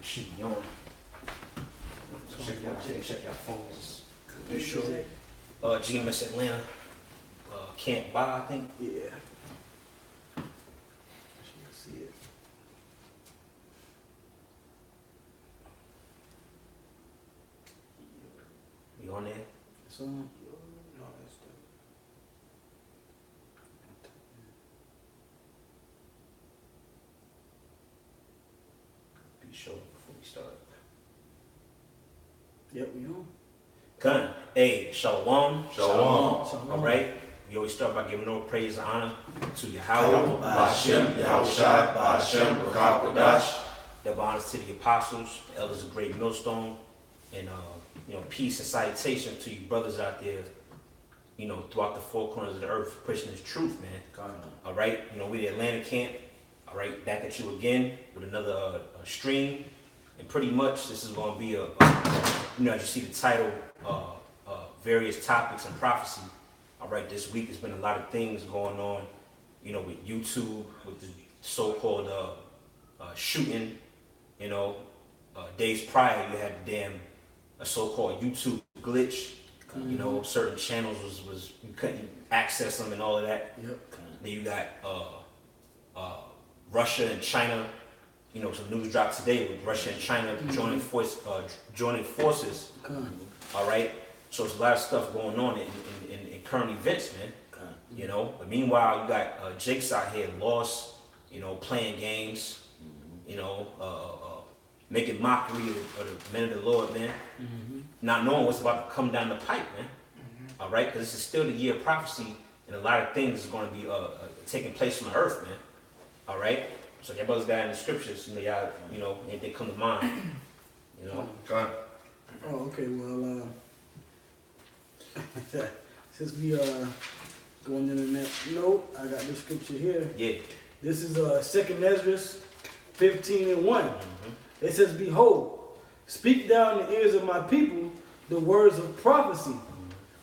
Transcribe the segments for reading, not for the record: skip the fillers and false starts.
should be on. Check your phones. You sure? GMSATLANTA. Can't buy, I think. Yeah. I should see it. You on there? It's on? No, that's the. Be sure before we start. Yep, we on. Gun. Hey, Shalom. Shalom. All right. We always start by giving no praise and honor to Yahweh, Ba'ashem, Yahushai, Ba'ashem, Rakawadash. Double honors to the apostles, the elders of Great Millstone, and peace and salutation to you brothers out there, throughout the four corners of the earth, pushing this truth, man. All right, we the Atlanta camp. All right, back at you again with another stream, and pretty much this is going to be as you see the title, various topics and prophecy. All right, this week there's been a lot of things going on, with YouTube, with the so-called shooting. Days prior, you had a so-called YouTube glitch. Certain channels was you couldn't access them and all of that. Yep. Then you got Russia and China. Some news dropped today with Russia and China joining forces. All right, so it's a lot of stuff going on in current events, man. But meanwhile, you got Jake's out here lost, playing games, making mockery of the men of the Lord, man. Not knowing what's about to come down the pipe, man. All right, because this is still the year of prophecy, and a lot of things is going to be taking place on the earth, man. All right, so your brothers got in the scriptures, y'all, anything come to mind, God. Oh, okay. Well, since we going in that note, I got the scripture here. Yeah. This is 2nd Ezra 15:1. It says, "Behold, speak thou in the ears of my people the words of prophecy,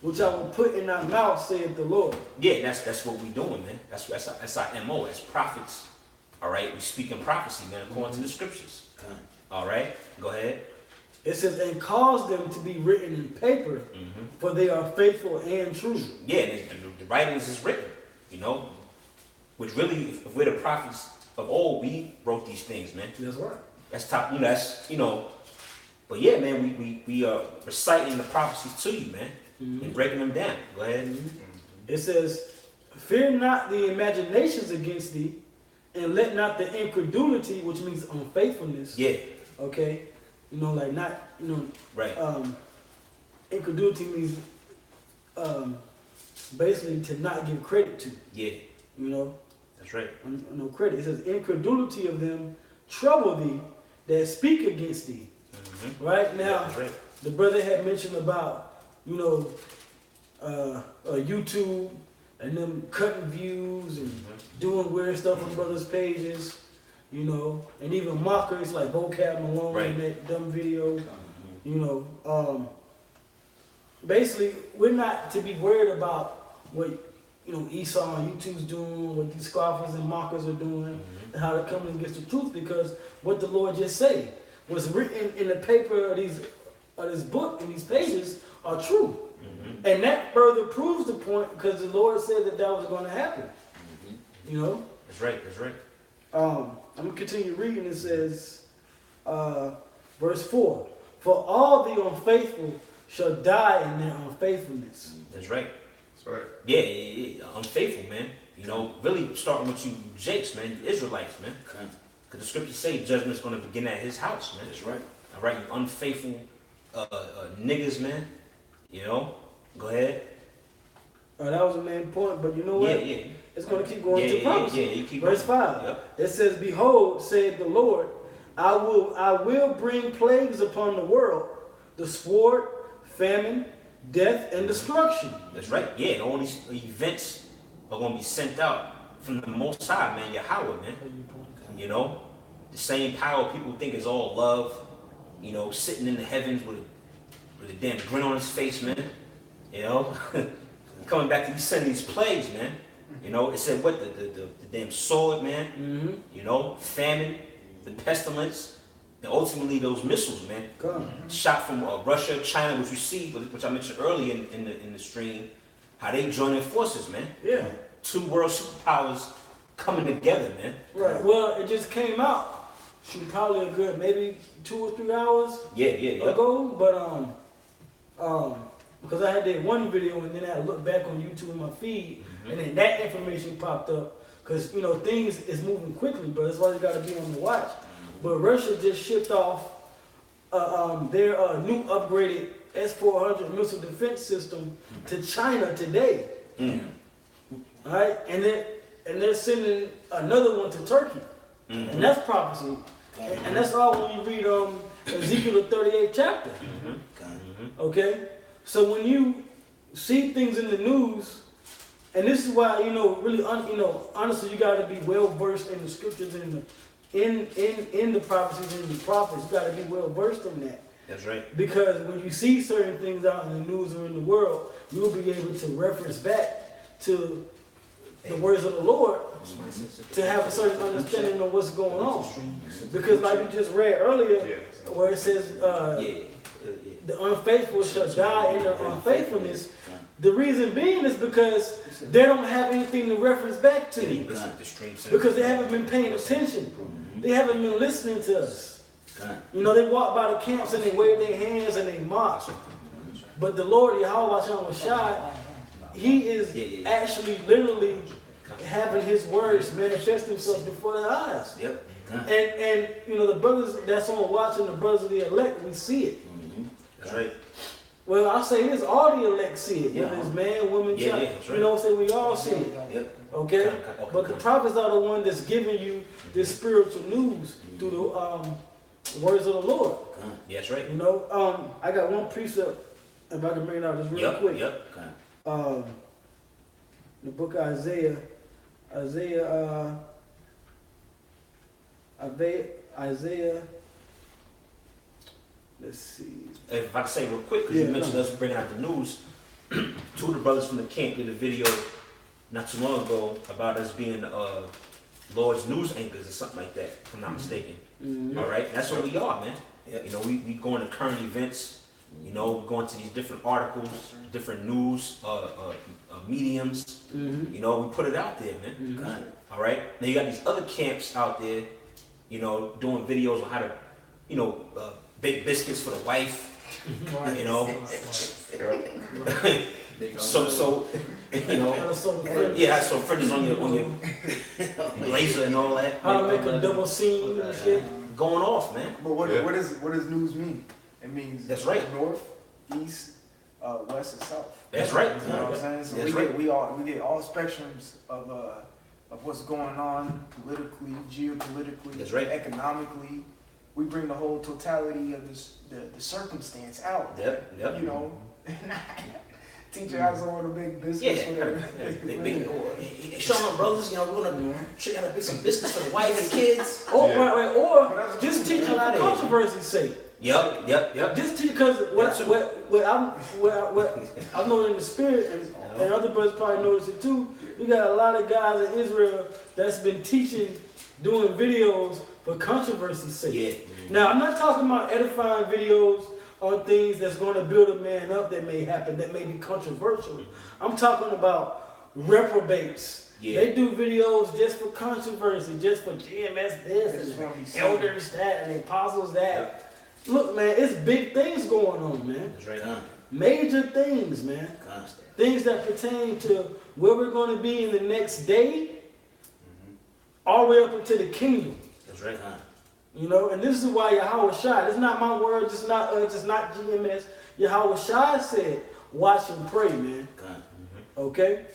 which I will put in thy mouth, saith the Lord." Yeah, that's what we doing, man. That's our MO as prophets. All right, we speak in prophecy, man, according to the scriptures. All right, go ahead. It says, "And cause them to be written in paper, for they are faithful and true." Yeah, and the writings is written, which really, if we're the prophets of old, we wrote these things, man. That's right. That's top, but yeah, man, we are reciting the prophecies to you, man, and breaking them down. Go ahead. It says, "Fear not the imaginations against thee, and let not the incredulity," which means unfaithfulness. Yeah. Okay. Right. Incredulity means basically to not give credit to. Yeah. That's right. No credit. It says, "Incredulity of them trouble thee that speak against thee." Right now, that's right. The brother had mentioned about YouTube and them cutting views and doing weird stuff on brothers' pages, and even mockers like Vocab Malone in that dumb video. Basically, we're not to be worried about what Esau on YouTube's doing, what these scoffers and mockers are doing, and how they're coming against the truth, because what the Lord just said was written in the paper of this book and these pages are true. And that further proves the point, because the Lord said that was going to happen. That's right. That's right. I'm going to continue reading. It says, verse 4, "For all the unfaithful shall die in their unfaithfulness." That's right. That's right. Yeah, unfaithful, man. Really starting with you Jakes, man, you Israelites, man. Because the scriptures say judgment's going to begin at his house, man. That's right. All right, you unfaithful niggas, man. Go ahead. That was the main point, but you know what? Yeah. It's going to keep going to prophecy. Yeah, you keep Verse going. 5. Yep. It says, "Behold, saith the Lord, I will bring plagues upon the world, the sword, famine, death, and destruction." That's right. Yeah, and all these events are going to be sent out from the Most High, man, Yahweh, man. The same power people think is all love, sitting in the heavens with a damn grin on his face, man. Coming back to you sending these plagues, man. It said what the damn sword, man. Famine, the pestilence, And ultimately, those missiles, man, shot from Russia, China, which you see, which I mentioned earlier in the stream, how they joining forces, man. Yeah. Two world superpowers coming together, man. Right. Well, it just came out. Shoot, probably a good maybe 2 or 3 hours ago. But because I had that one video and then I looked back on YouTube in my feed, and then that information popped up. Because things is moving quickly, but that's why you got to be on the watch. But Russia just shipped off their new upgraded S-400 missile defense system to China today. All right, and they're sending another one to Turkey, and that's prophecy, and that's all when you read Ezekiel the 38th chapter. Okay, so when you see things in the news, and this is why really honestly, you got to be well versed in the scriptures and in the prophecies and the prophets. You got to be well versed in that. That's right. Because when you see certain things out in the news or in the world, you'll be able to reference back to the words of the Lord to have a certain understanding of what's going on. Because like we just read earlier, where it says the unfaithful shall die in their unfaithfulness. The reason being is because they don't have anything to reference back to. Because they haven't been paying attention. They haven't been listening to us. They walk by the camps and they wave their hands and they mock. But the Lord, Yahweh Shai, He is actually literally having His words manifest themselves before their eyes. And the brothers that's on watching, the brothers of the elect, we see it. That's right. Well, I say this, all the elect see it. Whether it's man, woman, child. Right. We all see it. Okay? But the prophets are the one that's giving you this spiritual news through the words of the Lord. That's right. I got one precept, if I can bring it out just real quick. The book of Isaiah, let's see. If I can say real quick, because you mentioned us bringing out the news, two of the brothers from the camp did a video not too long ago about us being Lord's news anchors or something like that, if I'm not mistaken. All right? That's what we are, man. We go into current events, going to these different articles, different news, mediums. We put it out there, man. All right? Now you got these other camps out there, doing videos on how to, bake biscuits for the wife. So so fridges on your blazer and all that. How to make a double seam and shit. Going off, man. But what does news mean? It means that's right. North, east, west, and south. That's right. You know what I'm saying? So we get all spectrums of what's going on politically, geopolitically, that's right. Economically. We bring the whole totality of the circumstance out. Yep. Teach you how to make business. Show them, brothers, we're gonna show you how to make some business for the wife and kids. Or just teach them for controversy's sake. Yep. Just because what I know in the spirit, and other brothers probably notice it too. We got a lot of guys in Israel that's been teaching, doing videos for controversy's sake. Now, I'm not talking about edifying videos on things that's going to build a man up that may happen, that may be controversial. I'm talking about reprobates. They do videos just for controversy, just for GMS this, and elders that, and apostles that. Look, man, it's big things going on, man. That's right. Major things, man. Things that pertain to where we're going to be in the next day, all the way up into the kingdom. That's right, and this is why Yahweh Shai, it's not my words, it's not GMS. Yahweh Shai said, watch and pray, man. Okay?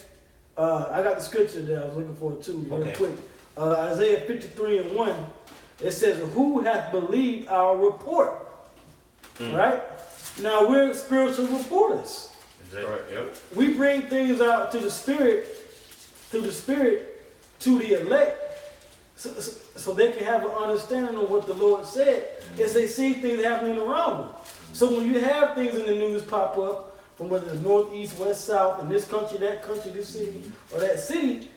I got the scripture that I was looking for too, real quick. Isaiah 53:1, it says, who hath believed our report? Right? Now we're spiritual reporters. Right, yep. We bring things out through the spirit, to the elect, so they can have an understanding of what the Lord said as they see things happening around them. So when you have things in the news pop up, from whether it's north, east, west, south, in this country, this city, or that city,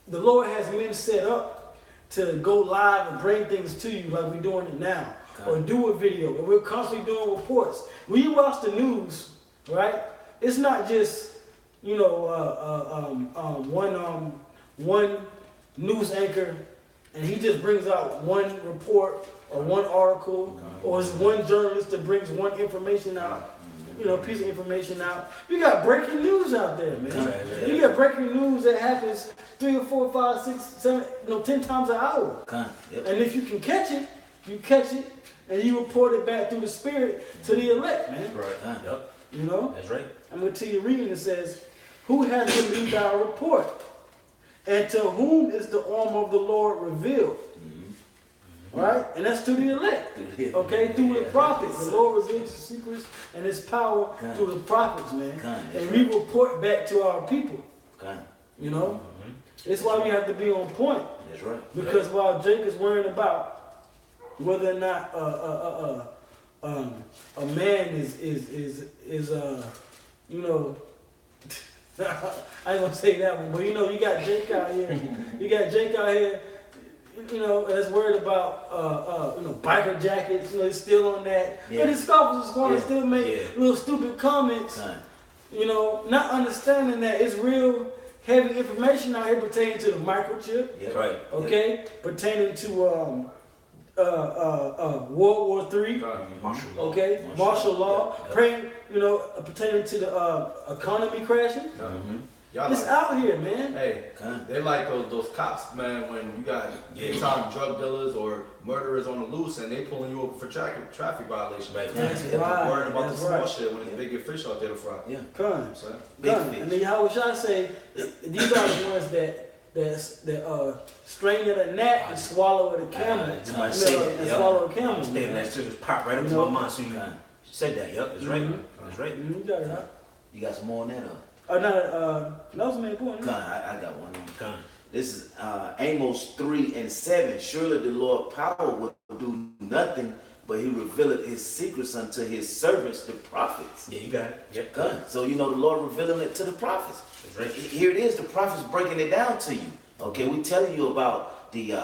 the Lord has men set up to go live and bring things to you like we're doing it now, or do a video, and we're constantly doing reports. When you watch the news, right? It's not just one news anchor, and he just brings out one report or one article, or it's one journalist that brings one information out, piece of information out. You got breaking news out there, man. You got breaking news that happens 3 or 4, 5, 6, 7, 10 times an hour. And if you can catch it, you catch it, and you report it back through the Spirit to the elect, man. Right. Yep. That's right. I'm going to tell you a reading that says, "Who has believed our report? And to whom is the arm of the Lord revealed?" Right? And that's to the elect. Okay? Through the prophets. The Lord reveals his secrets and his power through the prophets, man. And we report back to our people. It's why we have to be on point. That's right. Because while Jake is worrying about whether or not a man is I ain't gonna say that one, but you got Jake out here. You got Jake out here, that's worried about biker jackets. He's still on that. And his scoffers is going to still make little stupid comments. Not understanding that it's real heavy information out here pertaining to the microchip. Right. Okay, pertaining to World War III. Okay, martial law. Praying, pertaining to the economy crashing. Y'all It's out here, man. Hey, they like those cops, man, when you got big-time drug dealers or murderers on the loose and they pulling you over for traffic violations. Right. That's They're right. worried about That's the small right. shit when it's big fish out there to fry. Come. So, And then how would y'all say these are the ones that strain at a gnat and swallow at a camel. And swallow a camel. That shit just popped right into my mind. So you said that. Yep, that's right. That's right. You got it, huh? You got some more on that? That was my point. I got one. Con. This is Amos 3:7. Surely the Lord power will do nothing, but he revealed his secrets unto his servants, the prophets. Yeah, you got it. Yep. God. So the Lord revealing it to the prophets. That's right. Here it is, the prophets breaking it down to you. Okay, we telling you about the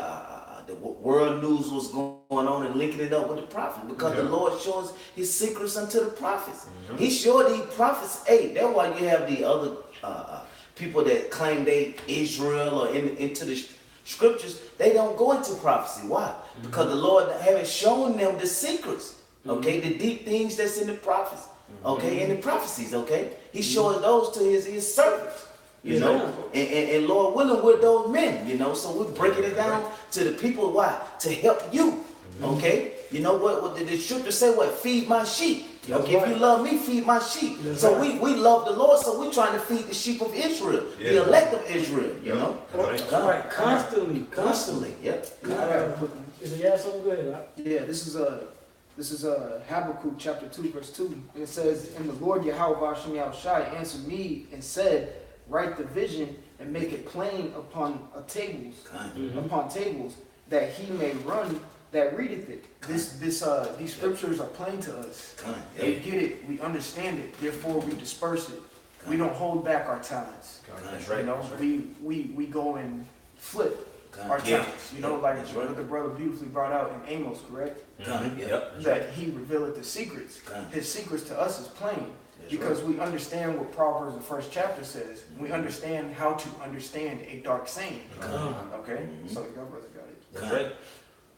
world news, what's going on, and linking it up with the prophet, because the Lord shows his secrets unto the prophets. He showed these prophets. Hey, that's why you have the other people that claim they Israel or into the scriptures. They don't go into prophecy. Why? Because the Lord haven't shown them the secrets. Okay, the deep things that's in the prophets. Okay, in the prophecies. Okay, he shows those to his servants. And Lord willing, we're those men, so we're breaking it down to the people. Why? To help you. Okay, what did the scripture say? What? Feed my sheep. Okay, if you love me, feed my sheep. So we love the Lord, so we're trying to feed the sheep of Israel, the elect of Israel, Right, constantly. Yep. Is it something good? Yeah, this is Habakkuk chapter 2, verse 2. And it says, "And the Lord Yahweh Hashem Yahushai answered me and said, write the vision and make it plain upon tables, that he may run that readeth it." These scriptures are plain to us. We get it, we understand it, therefore we disperse it. We don't hold back our talents. That's right. We go and flip our talents. Like what the brother beautifully brought out in Amos, correct? Yep. That he revealed the secrets. His secrets to us is plain. Because we understand what Proverbs, the first chapter says. We understand how to understand a dark saying. Okay? So your brother got it. That's right.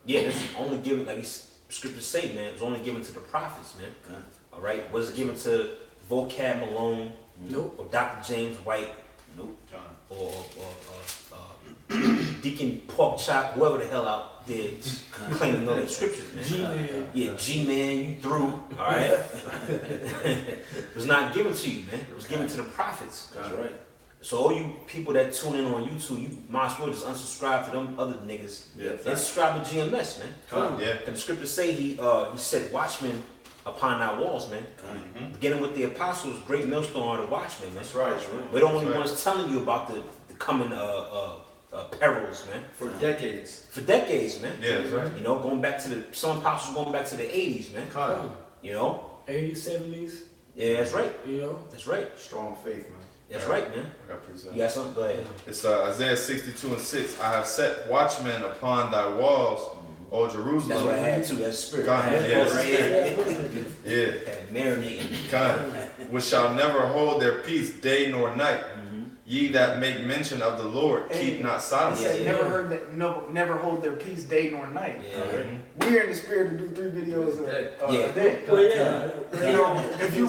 Yeah, this is only given, like these scriptures say, man, it's only given to the prophets, man. All right? Was it given to Vocab Malone? Nope. Or Dr. James White? Nope. Or Deacon Pork Chop, whoever the hell out there claiming to know the scriptures, man. G-Man. Yeah, G-Man, you through, all right? It was not given to you, man. It was given to the prophets. That's right. So all you people that tune in on YouTube, you might as well just unsubscribe to them other niggas. Yeah. And subscribe to GMS, man. Yeah. And the scriptures say he said watchmen upon our walls, man. Beginning with the apostles, great millstone are the watchmen, man. That's right. That's right. We're the only ones telling you about the coming perils, man. for decades. For decades, man. Yeah, that's right. Going back to some apostles going back to the 80s, man. 80s, 70s. Yeah, that's right. You know. That's right. Strong faith, man. That's right, man. I got precept. You got something? Go ahead. It's Isaiah 62:6. I have set watchmen upon thy walls, O Jerusalem. That's what I had too. That's spirit. God, That's yes. right here. Yeah. That marinating. Kind, which shall never hold their peace day nor night. Ye that make mention of the Lord, keep not I silence. said, Yeah. never heard that. No, never hold their peace day nor night. Yeah. We're in the spirit to do 3 videos a Yeah. day. Well, yeah. You know, if you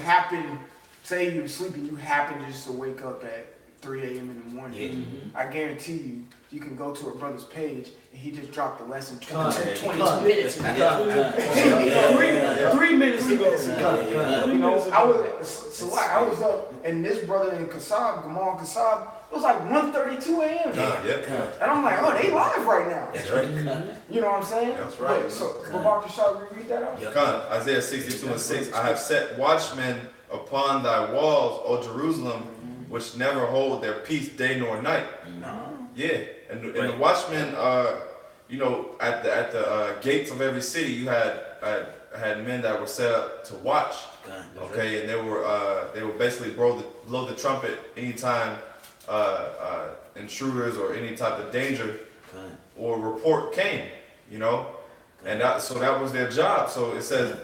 happen, say you're sleeping, you happen just to wake up at 3 a.m. in the morning. I guarantee you can go to a brother's page and he just dropped the lesson 20 minutes ago. 3 minutes ago. You know, I was up, and this brother in Kasab, Gamal Kasab, it was like 1:32 a.m. Yeah. And I'm like, oh, they live right now. That's right. You know what I'm saying? That's right. Wait, so, Babar Shah, read that out? Yep. Kind, Isaiah 62:6. I have set watchmen upon thy walls, O Jerusalem, which never hold their peace day nor night. Yeah, and the watchmen, you know, at the gates of every city, you had men that were set up to watch. Okay, and they were basically blow the trumpet anytime intruders or any type of danger or report came. You know, and so that was their job. So it says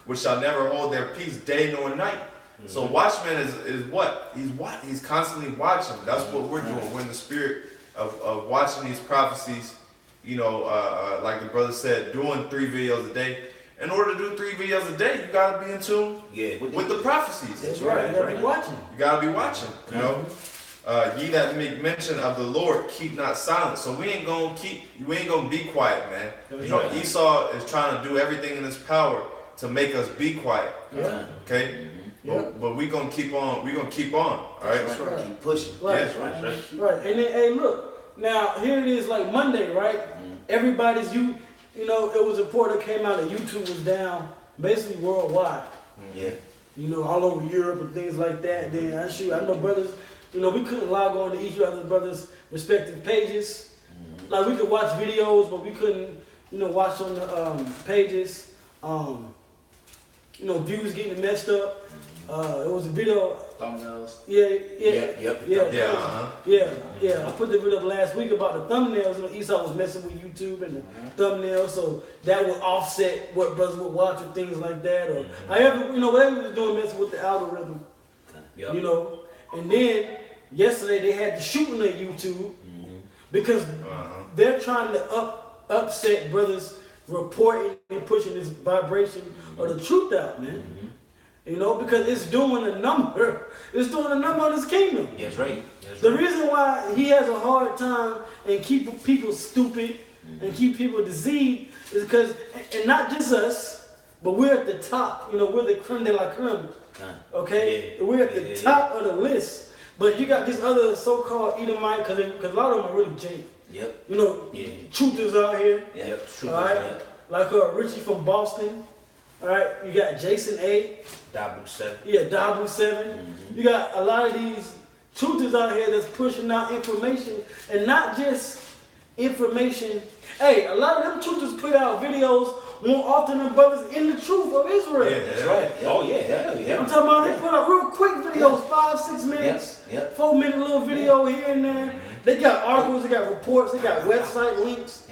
which shall never hold their peace day nor night. So watchman is what? He's constantly watching. That's what we're doing. We're in the spirit of watching these prophecies, you know, like the brother said, doing 3 videos a day. In order to do 3 videos a day, you gotta be in tune with the prophecies. That's right. You gotta be watching. You gotta be watching, you know. Ye that make mention of the Lord, keep not silent. So we ain't gonna be quiet, man. You know, Esau is trying to do everything in his power to make us be quiet. Okay? But we gonna keep on. We gonna keep on. All right. Keep pushing. Right. Yes, Right. And then, hey, look. Now here it is, like Monday, right? Everybody's you know, it was a report that came out that YouTube was down basically worldwide. Yeah. You know, all over Europe and things like that. Then I know brothers. You know, we couldn't log on to each other brothers' respective pages. Like we could watch videos, but we couldn't, you know, watch on the pages. You know, views getting messed up. It was a video. Thumbnails. Yeah. I put the video up last week about the thumbnails. You know, Esau was messing with YouTube and the thumbnails, so that would offset what brothers would watch or things like that. Or however, you know, whatever he was doing, messing with the algorithm. You know, and then yesterday they had the shooting at YouTube because they're trying to upset brothers reporting and pushing this vibration of the truth out, man. You know, because it's doing a number. It's doing a number on his kingdom. That's right. The reason why he has a hard time and keep people stupid and keep people deceived is because, and not just us, but we're at the top. You know, we're the creme de la creme. Okay? We're at the top of the list. But you got these other so-called Edomite, because a lot of them are really jank. You know, truthers out here. All right? Like Richie from Boston. All right? You got Jason A. Dabu7. Yeah, Dabu7. You got a lot of these truthers out here that's pushing out information, and not just information. Hey, a lot of them truthers put out videos more often than brothers in the truth of Israel. Yeah, that's right. Oh yeah. I'm talking about they put out real quick videos, 5-6 minutes, 4-minute little video here and there. They got articles, they got reports, they got website links.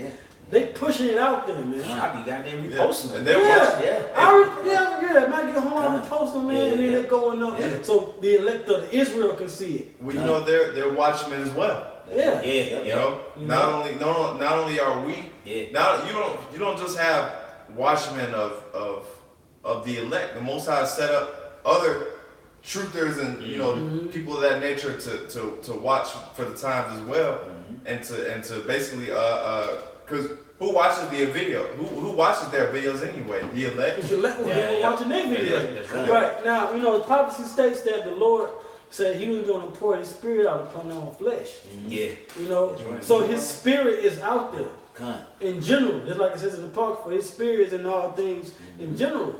They pushing it out there, man. I be goddamn reposting them. And they're watching. I might get home, I'm posting, man, and then they're going up. So the elect of Israel can see it. Well, you know, they're watchmen as well. You know, not only are we. Now you don't just have watchmen of the elect. The Most High set up other truthers and you know people of that nature to watch for the times as well, and to basically because who watches the video? Who watches their videos anyway? The elect. The elect will watching their video. Right now, you know, the prophecy states that the Lord said He was going to pour His Spirit out upon our flesh. You know, so His Spirit is out there. In general, just like it says in the Apocrypha, His Spirit is in all things in general.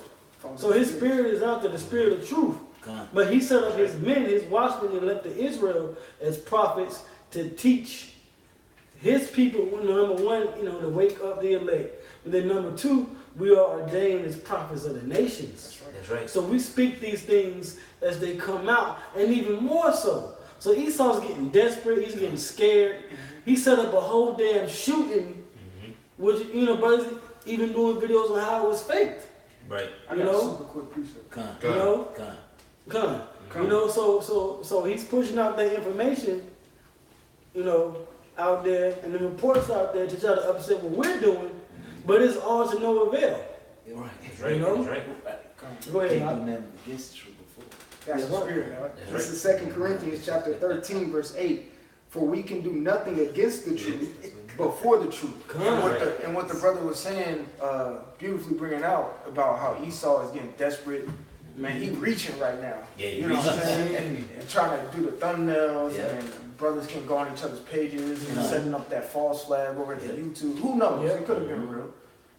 So His Spirit is out there, the Spirit of truth. But He set up His men, His watchmen, and left to Israel as prophets to teach his people, number one, to wake up the elect. But then number two, we are ordained as prophets of the nations. That's right. So we speak these things as they come out, and even more so. So Esau's getting desperate, he's getting scared. He set up a whole damn shooting, which, brothers even doing videos on how it was faked. Right. I got a super quick precept. So he's pushing out that information, out there, and the reports out there to try to upset what we're doing, but it's all to no avail. Right. That's right. That's right. Go ahead, Can't Mike. do nothing against the truth before. That's the spirit. Right? This is 2 Corinthians chapter 13, verse 8. For we can do nothing against the truth, but for the truth. And what the brother was saying, beautifully bringing out about how Esau is getting desperate. Man, he reaching right now. Yeah, you know what I'm saying? And trying to do the thumbnails, and brothers can go on each other's pages and setting up that false flag over to YouTube. Who knows? It could have been real.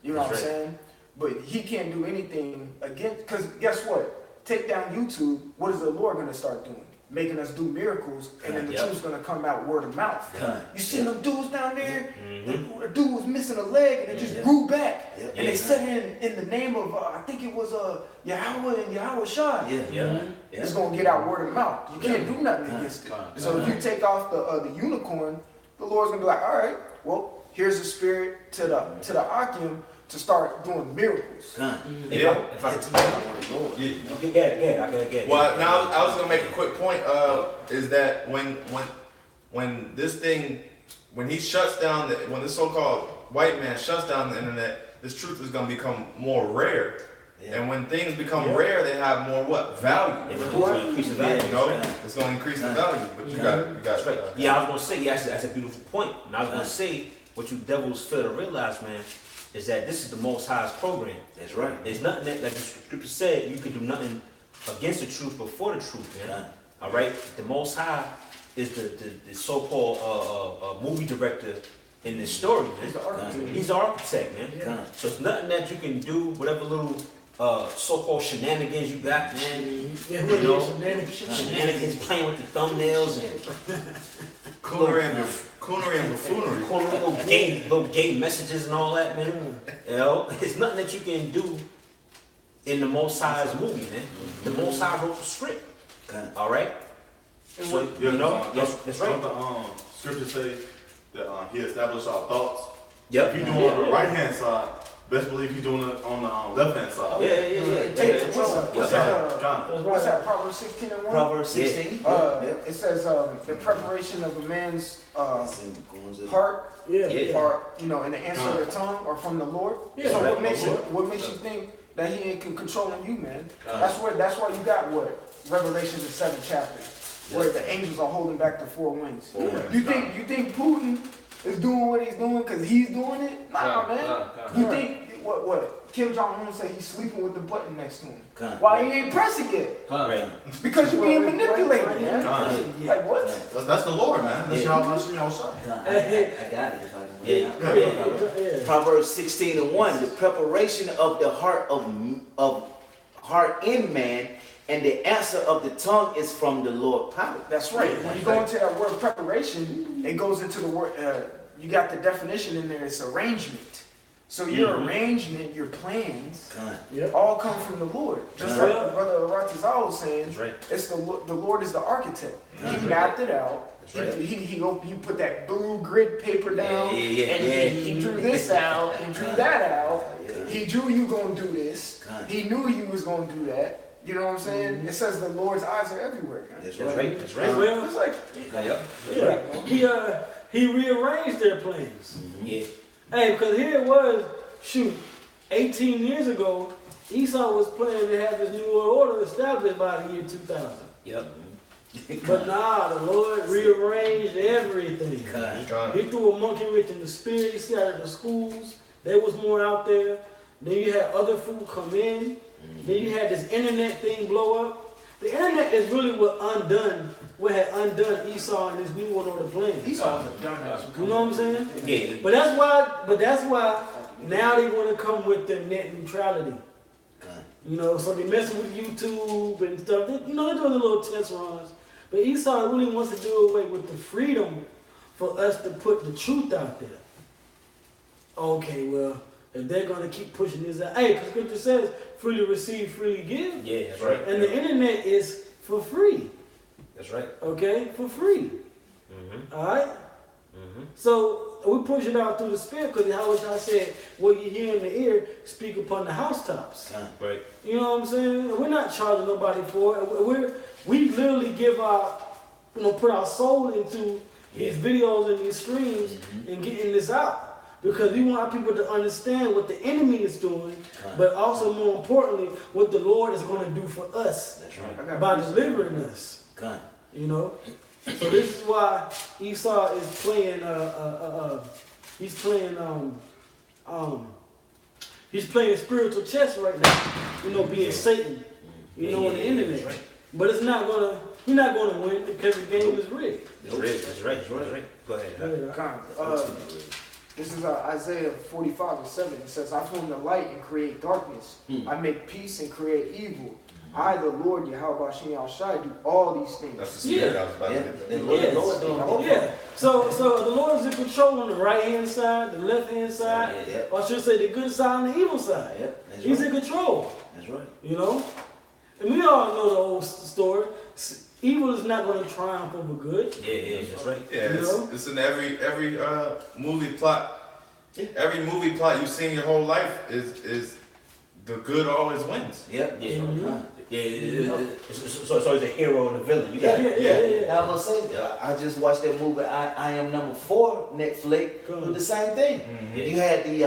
You know what I'm saying? But he can't do anything against, because guess what? Take down YouTube, what is the Lord going to start doing? Making us do miracles, and then the truth's going to come out word of mouth. You see them dudes down there? The dude was missing a leg, and it just grew back. And they said in the name of, I think it was Yahweh and Yahweh Shai. It's going to get out word of mouth. You can't do nothing against it. So if you take off the unicorn, the Lord's going to be like, all right, well, here's the spirit to the Akim to start doing miracles. Well, now I was gonna make a quick point. Is that when this thing, when he shuts down, when this so-called white man shuts down the internet, this truth is gonna become more rare. And when things become rare, they have more value. It's going to increase the value. You know, it's gonna increase the value. But you got. That's right. I was gonna say, that's a beautiful point. And I was gonna say, what you devils fail to realize, man, is that this is the Most High's program. That's right. There's nothing that, like the scripture said, you can do nothing against the truth before the truth, man. All right? The Most High is the so-called movie director in this story, man. He's the architect, man. So it's nothing that you can do, whatever little so-called shenanigans you got, man. Shenanigans playing with the thumbnails and Coonery and buffoonery. Little gay messages and all that, man. It's nothing that you can do in the Most High's movie, man. The Most High wrote the script. All right? So, that's right. The scripture say that he established our thoughts. Yep. If you do it on the right hand side, best believe he's doing it on the left hand side. What's that? Proverbs 16 and 1? Proverbs 16. It says the preparation of a man's heart, or in the answer of the tongue, or from the Lord. So what makes you think that he ain't controlling you, man? That's why you got Revelation the 7th chapter, where the angels are holding back the four winds. You think Putin is doing what he's doing because he's doing it? Nah, man. You think what Kim Jong-un said he's sleeping with the button next to him? Why he ain't pressing it? Because you're being manipulated, man. Like what? That's the Lord, man. That's your son. I got it. Proverbs 16 and 1. The preparation of the heart of heart in man, and the answer of the tongue is from the Lord power. That's right. When you go into that word preparation, it goes into the word. You got the definition in there. It's arrangement. So your arrangement, your plans, all come from the Lord. Just like Brother Aratazal was saying, it's the Lord is the architect. He mapped it out. He put that blue grid paper down, and he drew this out and drew that out. He drew you gonna do this. He knew you was gonna do that. You know what I'm saying? It says the Lord's eyes are everywhere. That's right. Well, it's like, he rearranged their plans. Hey, because here it was, 18 years ago, Esau was planning to have his new world order established by the year 2000. But the Lord rearranged everything. He threw a monkey wrench in the spirit. He scattered the schools. There was more out there. Then you had other food come in. Then you had this internet thing blow up. The internet is really what had undone Esau and his new world order plan. Esau was done. You know what I'm saying? But that's why now they want to come with the net neutrality. So they messing with YouTube and stuff. They're doing the little test runs. But Esau really wants to do away with the freedom for us to put the truth out there. Okay, well, if they're gonna keep pushing this out, hey, because Scripture says, freely receive, freely give. Yeah, that's right. And the internet is for free. That's right. Okay, for free. Mm-hmm. All right. Mm-hmm. So we push it out through the spirit because I said, what you hear in the ear, speak upon the housetops. Right. You know what I'm saying? We're not charging nobody for it. We literally give our, put our soul into these videos and these streams and getting this out. Because we want our people to understand what the enemy is doing, but also more importantly, what the Lord is going to do for us. That's right. By delivering us. You know? So this is why Esau is playing he's playing spiritual chess right now, being Satan, on the internet. Right. But he's not gonna win because the game is rigged. It's rigged. That's right. That's right. Go ahead. This is Isaiah 45:7. It says, I form the light and create darkness. I make peace and create evil. I, the Lord, Yahweh Shem Shai, do all these things. That's the spirit I was about to get. Yeah. So the Lord is in control on the right hand side, the left hand side, or I should say the good side and the evil side. He's in control. That's right. And we all know the old story. Evil is not going to triumph over good. Yeah, that's right. Yeah, it's in every movie plot. Every movie plot you've seen your whole life is the good always wins. Yeah. Mm-hmm. So he's a hero and a villain. You got it. Yeah. I was gonna say, I just watched that movie. I Am Number 4 Netflix. With the same thing. Mm-hmm. You had the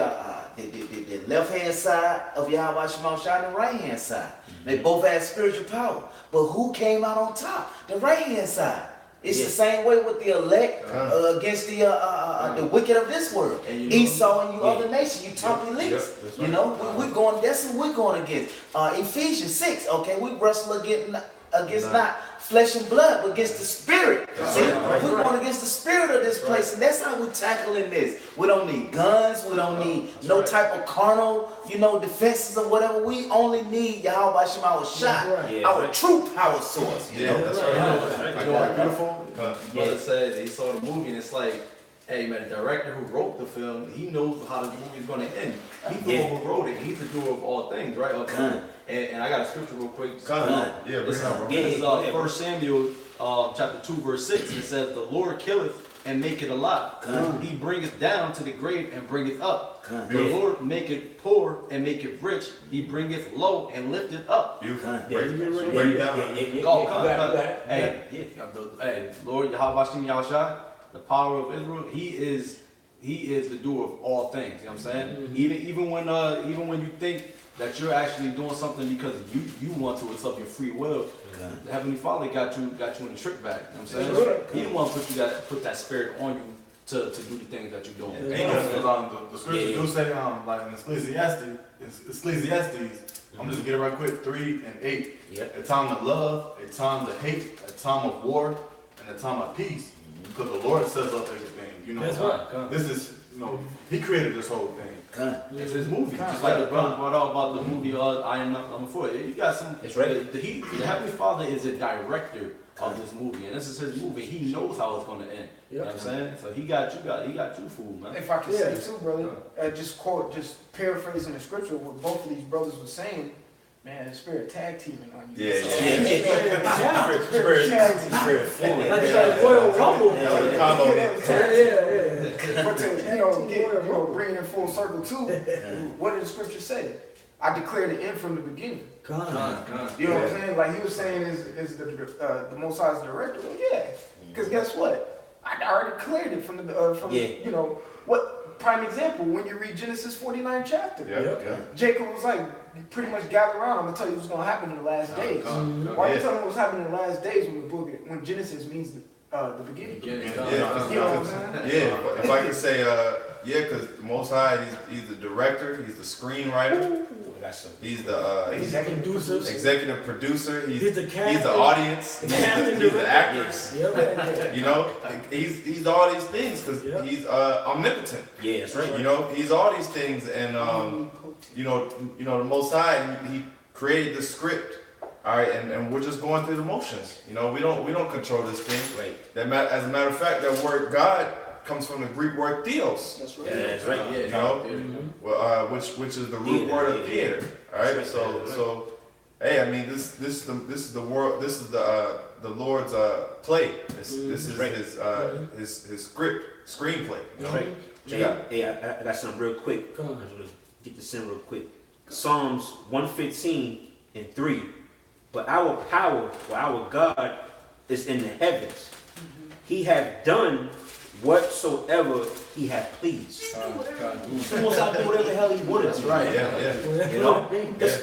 left hand side of Yahweh Shema Shai and the right hand side. They both had spiritual power. But who came out on top? The right hand side. It's the same way with the elect against the wicked of this world. And Esau and you other nations, you top elites. That's You know, we're going. That's what we're going against. Ephesians 6. Okay, we wrestle against not flesh and blood, but against the spirit. See, we're going against the spirit of this place, and that's how we're tackling this. We don't need guns. We don't need no type of carnal, defenses or whatever. We only need Yahweh Shema Shai, our true power source. Yeah, that's right. You know what's beautiful? Brother said he saw the movie and it's like, hey man, the director who wrote the film, he knows how the movie is going to end. He's the one who wrote it. He's the doer of all things, right? And I got a scripture real quick. This is 1 Samuel chapter 2 verse 6. It says, the Lord killeth and maketh alive. He bringeth down to the grave and bringeth up. The Lord maketh poor and maketh rich. He bringeth low and lifteth up. Beautiful. Hey, Lord Yahweh Shem Yahushua, the power of Israel, He is the doer of all things. You know what I'm saying? Even when you think that you're actually doing something because you want to, it's of your free will. The Heavenly Father got you in the trick bag. You know what I'm saying? He didn't want to put that spirit on you to do the things that you're doing. The scripture do say, like in Ecclesiastes, I'm just gonna get it right quick, 3 and 8. A time to love, a time to hate, a time of war, and a time of peace. Because the Lord sets up everything. That's right. This is, He created this whole thing. It's his movie. Just like the brother brought out about the movie I Am Number 4. You got some. It's right. The Heavenly Father is a director of this movie, and this is his movie. He knows how it's going to end. You know what I'm saying? So he got you fooled, man. If I can say too, brother, just paraphrasing the scripture, what both of these brothers were saying, man, the spirit tag teaming on you. Like that Royal Rumble. But to bring it in full circle too, what did the scripture say? I declare the end from the beginning. You know what I'm saying? Like he was saying, is the Most High's director? Well, yeah, because guess what? I already declared it from what prime example when you read Genesis 49 chapter. Jacob was like, pretty much gather around. I'm gonna tell you what's gonna happen in the last days. Why are you telling me what's happening in the last days when Genesis means the beginning? You know what I'm saying? If I could say, because the Most High, he's the director, he's the screenwriter, he's the executive producer, he's the audience, he's the actors. He's all these things because he's omnipotent. Yeah, that's right. He's all these things, and the Most High, he created the script All right, and we're just going through the motions. You know, we don't control this thing. Right. As a matter of fact, that word God comes from the Greek word theos. That's right. Yeah, that's right. You know, well, which is the root word of theater. All right, That's right. so hey, I mean this is the world. This is the Lord's play. This is Right. his screenplay. You know? Right. Yeah. Hey, I got something real quick. Come on. I just want to get this in real quick. Psalms 115:3. But our power, or our God, is in the heavens. He hath done whatsoever he hath pleased. He wants out to do whatever the hell he wanted. That's right. Yeah. You know, that's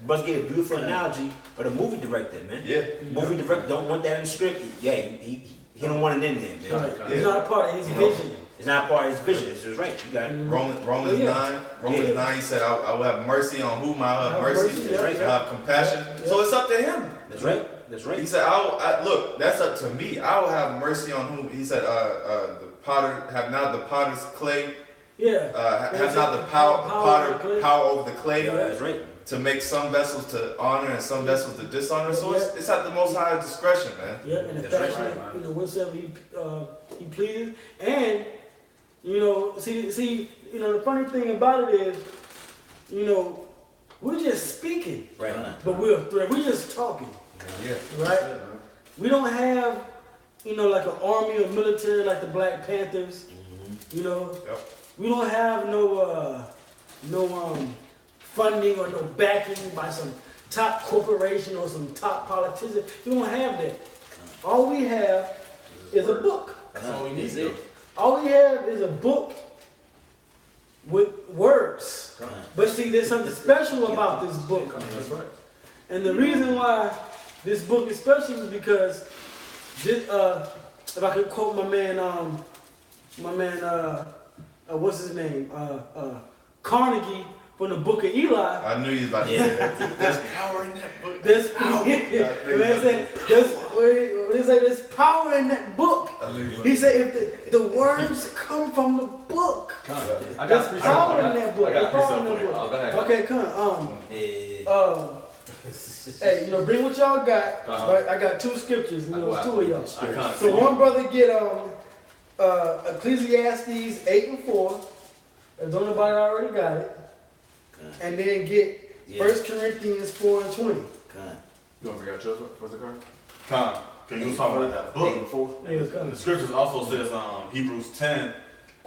Buzz gave a beautiful analogy of the movie director, man. Yeah. Movie director don't want that in the script. Yeah, he don't want it in there, man. Right. It's not a part of his vision. It's not part of his vision. It's just right. You got it. Romans 9, he said, I will have mercy on whom I have mercy. Yeah, I have compassion. So it's up to him. That's right. That's right. He said, look, that's up to me. I will have mercy on whom. He said, the potter, have not the potter's clay, Yeah. have not the potter power over the clay. Yeah, that's right. To make some vessels to honor and some vessels to dishonor. So it's at the Most High discretion, man. Yeah, and the That's fashion, right. you know, whatsoever he pleases. And, you know, see, you know, the funny thing about it is, you know, we're just speaking, Right. but we're just talking, Yeah. right? We don't have, you know, like an army or military like the Black Panthers, you know. Yep. We don't have no funding or no backing by some top corporation or some top politician. We don't have that. All we have is a book. That's all we need. Is it? All we have is a book with words. But see, there's something special about this book. That's right. And the reason why this book is special is because this, if I could quote my man, what's his name? Carnegie from the Book of Eli. I knew you was about to say that. There's power in that book. There's power in that book. I knew you was He said if the words come from the book, I there's got power in that book. I There's got power in three that stuff for you. book. Go ahead. Okay, come on. Yeah. Hey, you know, bring what y'all got. Uh-huh. Right? I got two scriptures. You know, it's two of y'all. I can't So one brother get Ecclesiastes 8:4. If don't nobody already got it, and then get Yeah. 1 Corinthians 4:20. You want to figure out yours? What's the card? Con, can you talk about that book? Yeah, come. The scriptures also says, Hebrews 10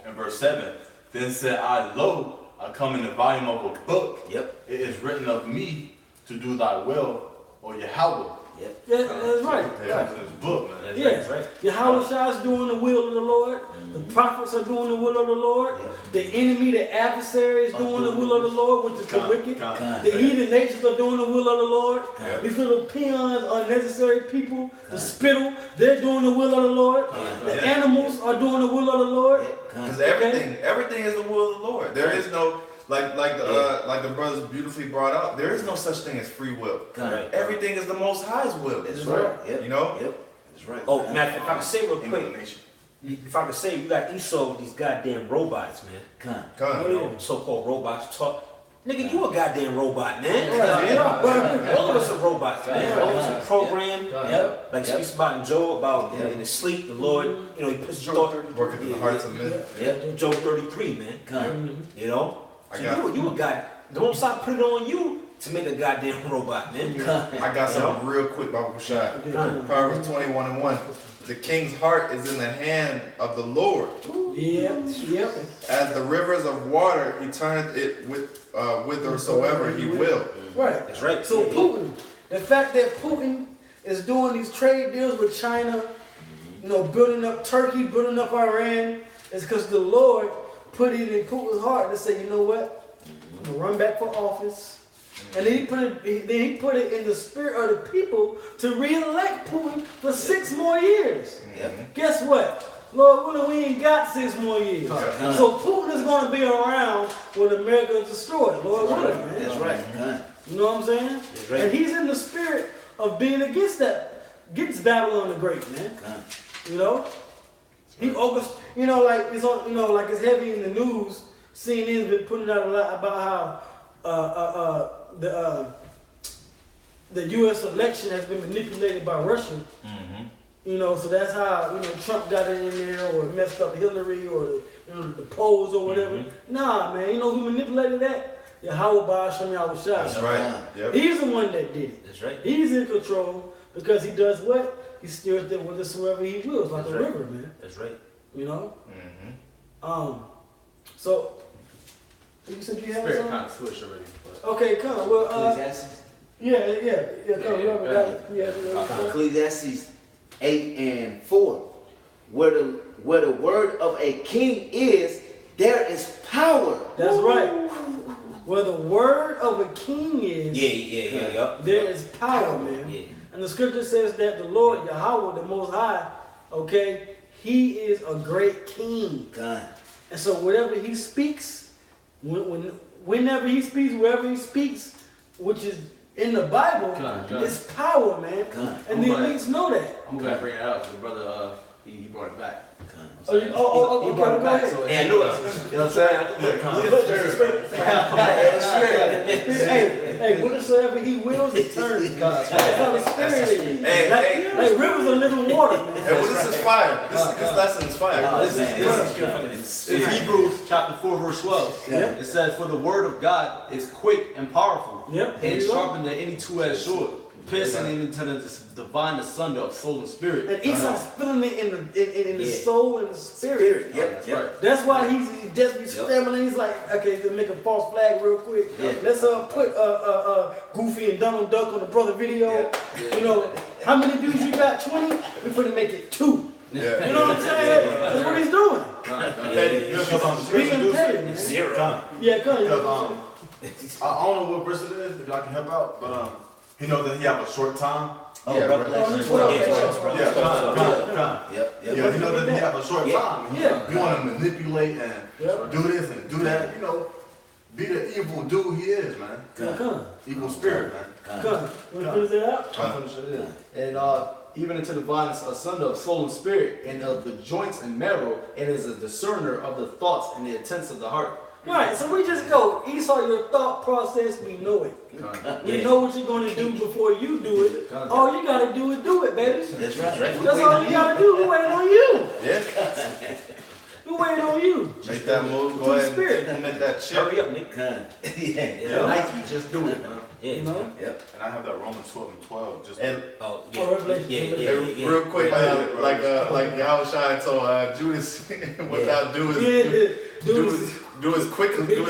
and verse 7. Then said I, lo, I come in the volume of a book. Yep. It is written of me to do thy will, or Yahweh. Yep. Yeah, that's right. Yeah, Right. it's in this book, man. That's Yeah. right. That's right. Yahweh Shah's doing the will of the Lord. The prophets are doing the will of the Lord. The enemy, the adversary is doing the will of the Lord, which is the wicked. The heathen nations are doing the will of the Lord. These little peons, unnecessary people, the spittle, they're doing the will of the Lord. The animals are doing the will of the Lord. Because everything is the will of the Lord. There is no like the brothers beautifully brought out. There is no such thing as free will. Right. Everything is the Most High's will. That's right. Yep. You know. Yep. That's right. Oh, Matt, if I could say real quick, Inclination. if I could say, you got Esau with these goddamn robots, man. Con. You know, so-called robots talk. Nigga, you a goddamn robot, man. Yeah. All of us are robots, man. All of us are programmed. Yep. Like speaks about in Job, about in his sleep, the Lord, you know, he puts thought. Working in the hearts of men. Yep. Job 33, man. You know? I So got- you a god. Don't stop putting it on you to make a goddamn robot, man. I got something real quick about Rashad. Proverbs 21:1. The king's heart is in the hand of the Lord. Yep. As the rivers of water, he turneth it whithersoever he will. Right. That's right. So Putin, the fact that Putin is doing these trade deals with China, you know, building up Turkey, building up Iran, is because the Lord put it in Putin's heart to say, you know what, I'm gonna run back for office. And then he put it in the spirit of the people to re-elect Putin for 6 more years. Yep. Guess what? Lord willing, we ain't got 6 more years. So Putin is going to be around when America is destroyed. Lord willing, man. That's right. You know what I'm saying? That's right. And he's in the spirit of being against that, against Babylon the Great, man. You know? He you know, like it's on, you know, like it's heavy in the news. CNN's been putting out a lot about how the the U.S. election has been manipulated by Russia. You know, so that's how, you know, Trump got it in there, or messed up Hillary, or the polls or whatever. Nah, man, you know who manipulated that? Yahweh Ba'ashem Yahushua. That's right. Yep. He's the one that did it. That's right. He's in control because he does what? He steers them whithersoever he wills, like a river, man. That's right. You know? So, you said you had Spirit something? kind of switched already. But. Okay, come. Well, Ecclesiastes? come. Ecclesiastes 8:4. Where the word of a king is, there is power. That's right. Where the word of a king is, there is power, man. Yeah. And the scripture says that the Lord, Yahweh, the Most High, okay, he is a great king. God. And so whatever he speaks, whenever he speaks, wherever he speaks, which is in the Bible, it's power, man. And the elites know that. I'm glad to bring it out because the brother, he brought it back. Okay, go ahead. So, Hey, I knew it. you know what I'm saying? Hey, whatsoever he wills, it turns. That's how the spirit is. Like rivers of living water, man. And what is this fire? This lesson is fire. This is Hebrews chapter 4, verse 12. It says, for the word of God is quick and powerful, and sharper than any two-edged sword, piercing into the divine asunder of soul and spirit. And Esau's feeling it in the soul and the spirit. That's right. That's why he just be scrambling. He's like, okay, to make a false flag real quick. Let's put Goofy and Donald Duck on the brother video. You know, how many views you got? 20? We're going to make it 2. You know what I'm saying? That's what he's doing. Being paid, man. 0. Yeah, go ahead. I don't know what verse it is, if y'all can help out, but he knows that he have a short time. Revelation Yeah, 12. Yeah, he knows that he have a short time. Yeah. You want to manipulate and do this and do that, you know, be the evil dude he is, man. Come. Evil spirit, man. Want to finish it out? I'll finish it in. And even into the divine asunder of soul and spirit, and of the joints and marrow, and is a discerner of the thoughts and the intents of the heart. Right, so we just go, Esau, your thought process, we know it. We know what you're going to do before you do it. All you got to do is do it, baby. That's right. That's all you got to do. We're waiting on you. Yeah. We're waiting on you. Make that move. Go ahead and implement that chip. Hurry up, Nick. Nike, just do it. You know? Yep. And I have that Romans 12:12. Just And Revelation. real quick, like Yahushua told Judas, without do as quickly. Do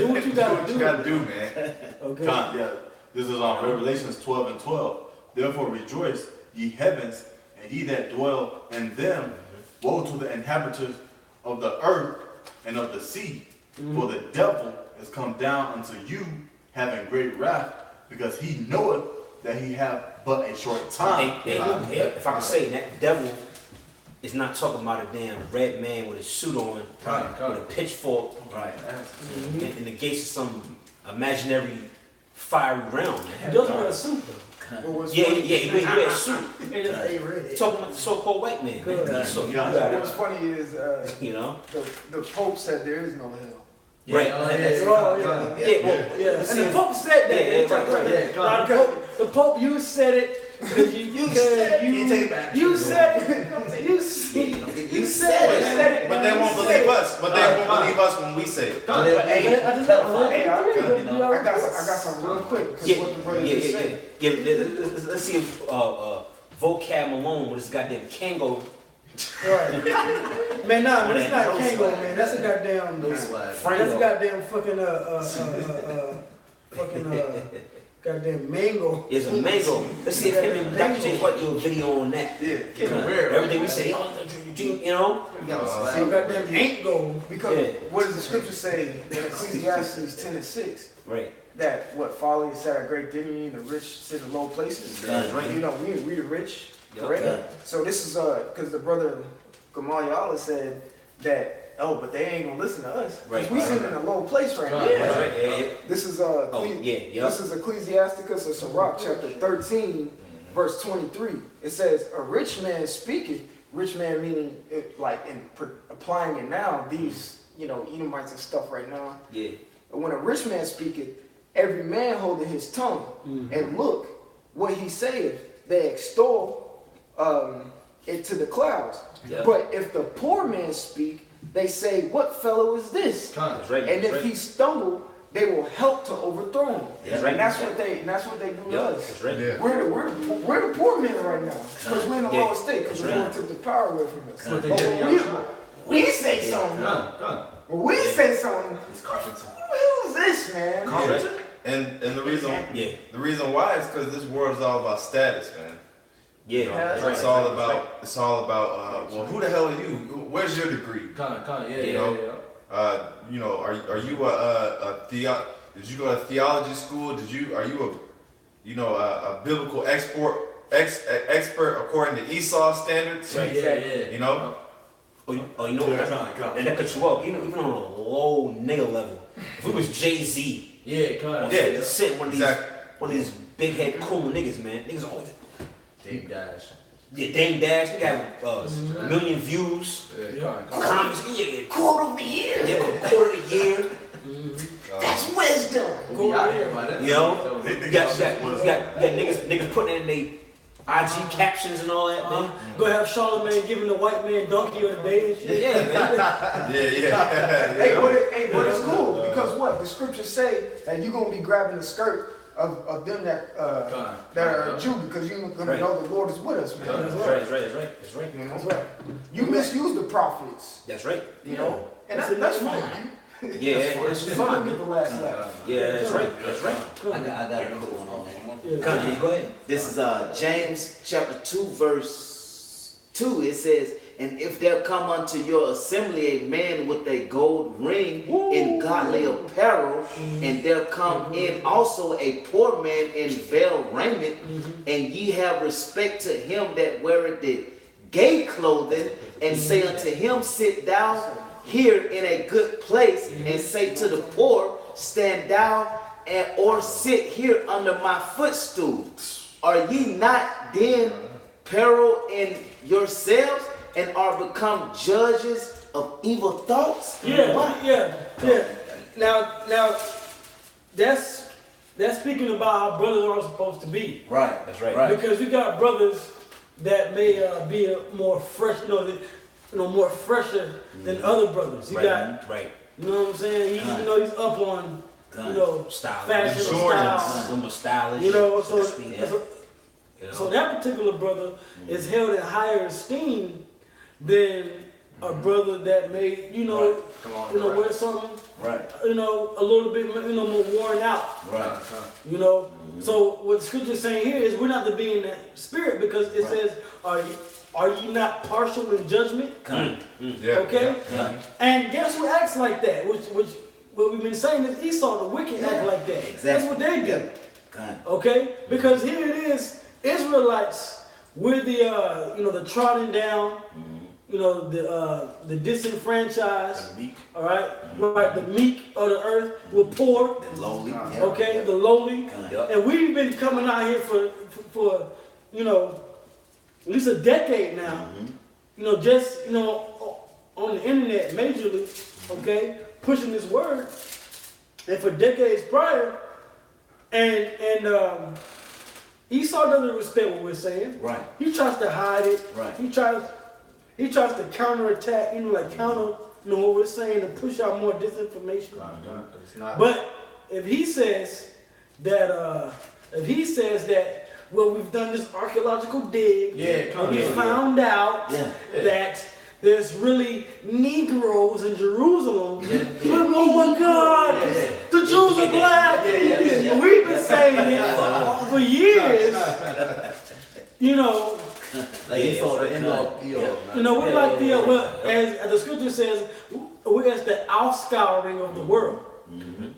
what you got to do. Man. Okay. yeah. This is on Revelations 12:12. Therefore rejoice, ye heavens, and ye that dwell in them. Woe to the inhabitants of the earth and of the sea, for the devil is come down unto you, having great wrath, because he knoweth that he have but a short time. If I can say, that devil is not talking about a damn red man with a suit on, with a pitchfork, in the gates of some imaginary fiery realm. He does wear a suit, though. He wears a suit. He just ain't ready. Talking about the so-called white man. So, What's funny is you know? the Pope said there is no hell. Right. And the Pope said that. The Pope, you said it. You said it. You said it. But they won't believe us. But they won't believe us when we say it. I got something real quick. Let's see if Vocab Malone with his goddamn Kango. Right. Man, it's not Kango, man. That's a goddamn. That's a goddamn goddamn mango. It's a mango. Let's see if him and Dr. J White do a video on that. Everything we say, you know? Some goddamn mango. Because what does the scripture say in Ecclesiastes 10:6? Right. That what folly is at a great dignity and the rich sit in low places. That's right. You know, we the rich, correct? So this is because the brother Gamaliel said that. Oh, but they ain't gonna listen to us. Right. We sitting in a low place right now. This is this is Ecclesiasticus of Sirach, chapter 13, verse 23. It says, "A rich man speaketh." Rich man meaning applying it now. These Edomites and stuff right now. Yeah. When a rich man speaketh, every man holding his tongue, and look what he saith, they extol it to the clouds. Yeah. But if the poor man speak, they say, what fellow is this? That's right. And That's if right. he stumble, they will help to overthrow him. That's right. And that's what they do to Yeah, us. that's right. Yeah. We're the poor men right now, because we're in the Yeah. lowest state, because the That's Lord right. took the power away from us. What they But did, when we say something, when we say something, who the hell is this, man? That's right. And the reason Yeah. the reason why is because this world is all about status, man. Yeah. That's right. It's all about well, who the hell are you? Where's your degree? You know, are you did you go to theology school? Are you a biblical expert according to Esau standards? Right. You know? Oh, you know what? And that cuts you up. Even on a low nigga level. If it was Jay-Z, Yeah. sit one of these Exactly. one of these big head cool niggas, man. Niggas always Dame Dash. yeah, Dame Dash, they got a million views. Comments, yeah, Quote of the year. yeah, quarter of the year. That's wisdom. You know, you got niggas putting in their IG captions and all that, man. Go have Charlamagne giving the white man donkey on the day and shit. Yeah, man. Hey, but it's cool, because what? The scriptures say that you're going to be grabbing the skirt of them that are Jew, because you're going to know the Lord is with us, man. That's right. That's right. You misuse the prophets, That's right. you know, and that's fine. Yeah, it's fine. Get the last laugh. Yeah, that's right. I got a quick one on that. Yeah. Go ahead. This is James chapter 2, verse 2. It says, and if there come unto your assembly a man with a gold ring in godly apparel, and there come in also a poor man in veiled raiment, and ye have respect to him that weareth the gay clothing, and say unto him, sit down here in a good place, and say to the poor, stand down, and or sit here under my footstool. Are ye not then peril in yourselves, and are become judges of evil thoughts? Yeah. Now, that's speaking about how brothers are supposed to be. Right. That's right. Because we got brothers that may be more fresh, more fresher than other brothers. You got, Right. you know what I'm saying? He's up on, Style. fashion and style. Number stylish. So that particular brother is held in higher esteem than a brother that may, wear something, a little bit, more worn out. Right. So what the scripture is saying here is we're not to be in that spirit, because it says, are you not partial in judgment? Yeah. Okay? And guess who acts like that? Which what we've been saying is Esau, the wicked, act like that. Exactly. That's what they do. Okay? Because here it is, Israelites, we're the trodden down, the disenfranchised, all right? Right, the meek of the earth, we're poor, The lowly. okay, the lowly. And we've been coming out here for at least a decade now, on the internet majorly, okay, pushing this word. And for decades prior, and Esau doesn't respect what we're saying. Right. He tries to hide it. Right. He tries to counterattack, what we're saying, to push out more disinformation. But if he says that we've done this archaeological dig, and we found out that there's really Negroes in Jerusalem. Oh my God, the Jews are black. We've been saying it for years. We're like as the scripture says, we're as the outscouring of the world.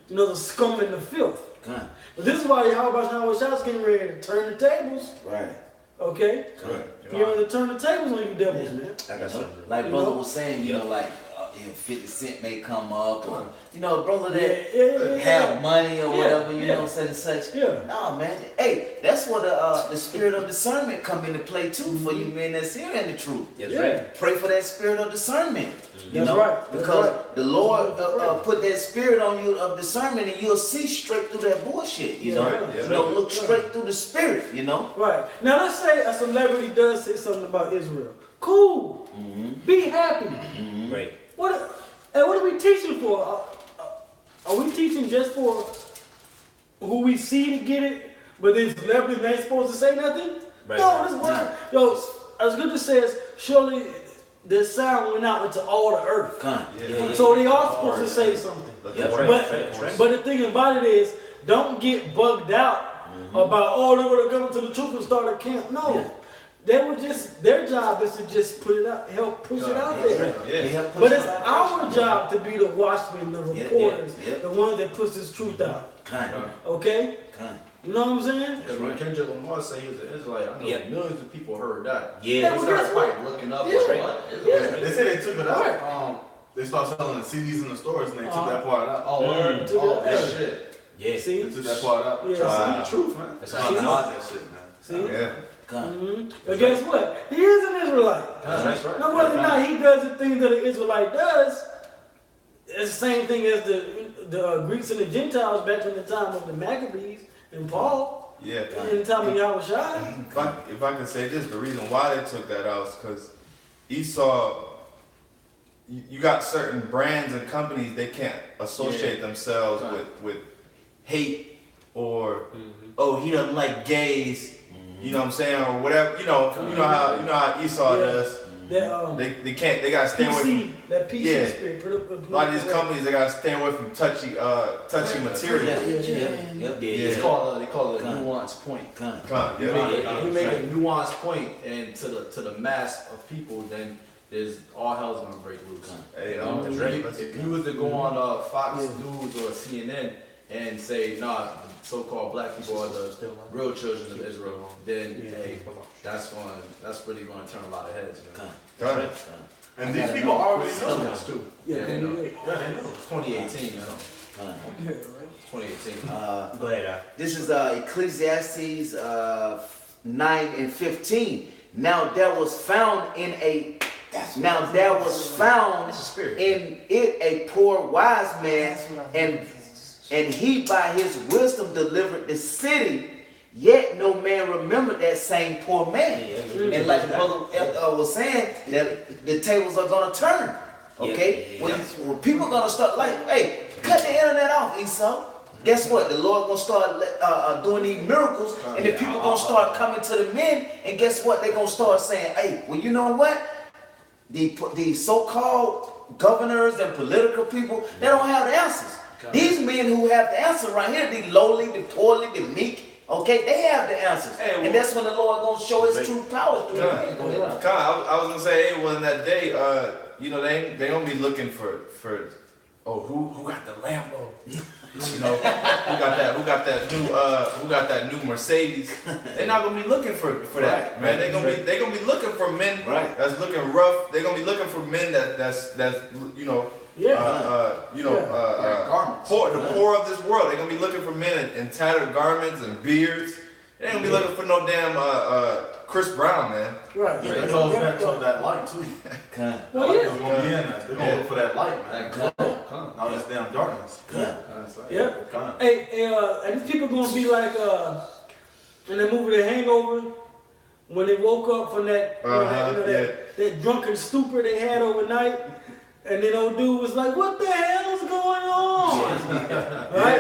The scum and the filth. But this is why Yahweh Shah's getting ready to turn the tables. Right. Okay? You're going to turn the tables on you devils, man. Like brother was saying, 50 Cent may come up, or you know, a brother that Yeah. have money or Yeah, whatever, you yeah. know, such and such. Yeah. No, man. Hey, that's where the spirit of discernment come into play too for you men that's hearing the truth. That's Yeah. right. Pray for that spirit of discernment. You That's know, right. That's because right. the Lord put that spirit on you of discernment, and you'll see straight through that bullshit. You know, Right, yeah. you know, look straight through the spirit. You know. Right. Now let's say a celebrity does say something about Israel. Cool. Be happy. Right. What are we teaching for? Are we teaching just for who we see to get it, but then celebrities ain't supposed to say nothing? Right. No, this word. Yo, as Scripture says, surely the sound went out into all the earth. Yeah. So they are supposed to say something. That's right. But, That's right. but the thing about it is, don't get bugged out about, oh, they're going to come to the truth and start a camp. No. They were just, their job is to just put it out, help push it out there. They help push But it's it out. our job to be the watchmen, the Yeah, reporters, yeah. the ones that push this truth out. Kind. Okay? Kind. You know what I'm saying? Because when Kendrick Lamar said he was an Israelite, I know Yeah. millions of people heard that. Yeah. Well, They guess started what? like looking up. Yeah. Like, what? Israelite? They said they took it Right. out. They started selling the CDs in the stores and they took Uh-huh. that part out. Oh, word. Took Oh, it that out. shit. Yeah. See? They took that part out. Yeah. Trying to see the truth, man. That's Trying how to you know. hide that shit, man. See? Yeah. Kind. But guess what? He is an Israelite. That's right. Now, whether or not he does the things that an Israelite does, it's the same thing as the Greeks and the Gentiles back in the time of the Maccabees and Paul, Yeah. in the time of Yahushua. If I can say this, the reason why they took that out is because Esau, you got certain brands and companies, they can't associate themselves with hate or, oh, he doesn't like gays, you know what I'm saying, or whatever, you know how Esau Yeah. does. That They can't, they gotta stay away from, PC, that PC Yeah. spirit. a lot of these companies, they gotta stay away from touchy material. Yeah. It's Yeah. called, they call it a Kind. nuanced point. Kind. Yeah. You make a nuanced point, and to the mass of people, then there's all hell's gonna break loose. Hey, You know, if you was to go on Fox Yeah. News or CNN and say, nah, the so-called black people are the real children of Israel, then hey, that's really going to turn a lot of heads. You know? Got it. And these people already know that. That's too. Yeah, they know. yeah. Yeah, they know. 2018, you know. Kind. Yeah, right. 2018. Go ahead. This is Ecclesiastes 9 and 15. Now there was found in it a poor wise man, and he by his wisdom delivered the city. Yet no man remembered that same poor man. And like the brother was saying, that the tables are gonna turn. Okay, when people are gonna start like, hey, cut the internet off, Esau. Guess what? The Lord gonna start doing these miracles, and the people gonna start coming to the men. And guess what? They gonna start saying, hey, well, you know what? The so-called governors and political people, they don't have the answers. These men who have the answer right here, the lowly, the poorly, the meek, okay, they have the answers. And that's when the Lord gonna show his true power through them. Go ahead. I was gonna say, hey, well, in that day, they gonna be looking for, who got the Lambo? You know, who got that new Mercedes? They're not gonna be looking for that, man. They gonna be looking for men that's looking rough. They're gonna be looking for men that's poor, the poor of this world. They're gonna be looking for men in tattered garments and beards. They ain't gonna be looking for no damn Chris Brown, man. Right. It goes back to that light, too. Kind. Well, They're yeah. gonna be in that. They're gonna look for that light, man. All this damn darkness. Yeah. Kind. Hey, and these people gonna be like in the movie The Hangover, when they woke up from that, that drunken stupor they had overnight, and then old dude was like, "What the hell is going on?" Right?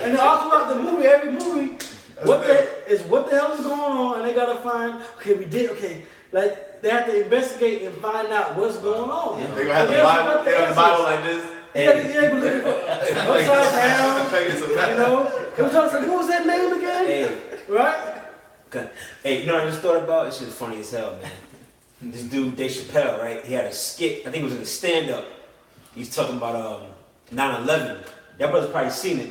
And all throughout the movie, every movie, what the hell is going on? And they gotta find. Like they have to investigate and find out what's going on. They gonna have the Bible like this. Upside down, you know. What was that name again? Hey. Right? Hey, you know what I just thought about? It's just funny as hell, man. This dude, Dave Chappelle, right? He had a skit. I think it was in a stand-up. He's talking about 9/11. That brother's probably seen it.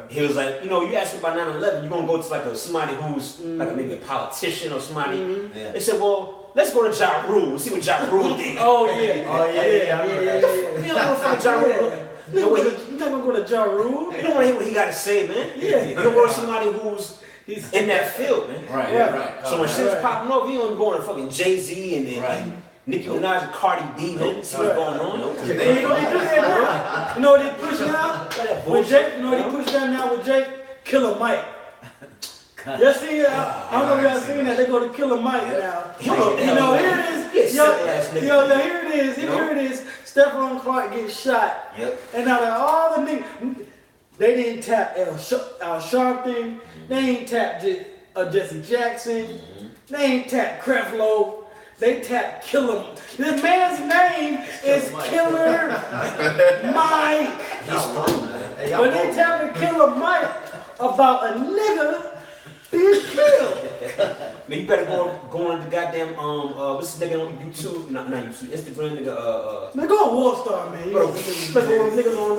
He was like, you ask me about 9/11, you're gonna go to like somebody who's like maybe a politician or somebody. Yeah. They said, well, let's go to Ja Rule and see what Ja Rule did. Oh yeah. Oh, yeah. You don't want to find Ja Rule. You know what You're not gonna go to Ja Rule. you don't want to hear what he got to say, man. Yeah. You don't want somebody who's in that field, man. Right, Right. right. So when shit's popping up, you don't go to fucking Jay-Z and then Right. Nicki Minaj and Cardi B, man. See what's going on. You know what they do now? You know what they push now? With Jake, you know what they push down now with Jake? Killer Mike. You see it? I don't know if y'all seen that. They go to Killer Mike now. You know, here it is. Yo, here it is. Here it is. Stephon Clark gets shot. Yep. And out of all the niggas, they didn't tap Al Sharpton. They ain't tapped Jesse Jackson. They ain't tapped Creflo. They tapped Killer. This man's name is Killer Mike. Hey, But they tapping Killer Mike about a nigga being killed. Man, you better go on the goddamn what's this nigga on YouTube? Not YouTube, Instagram nigga Man, go on Wallstar, man. You know, let's go on niggas on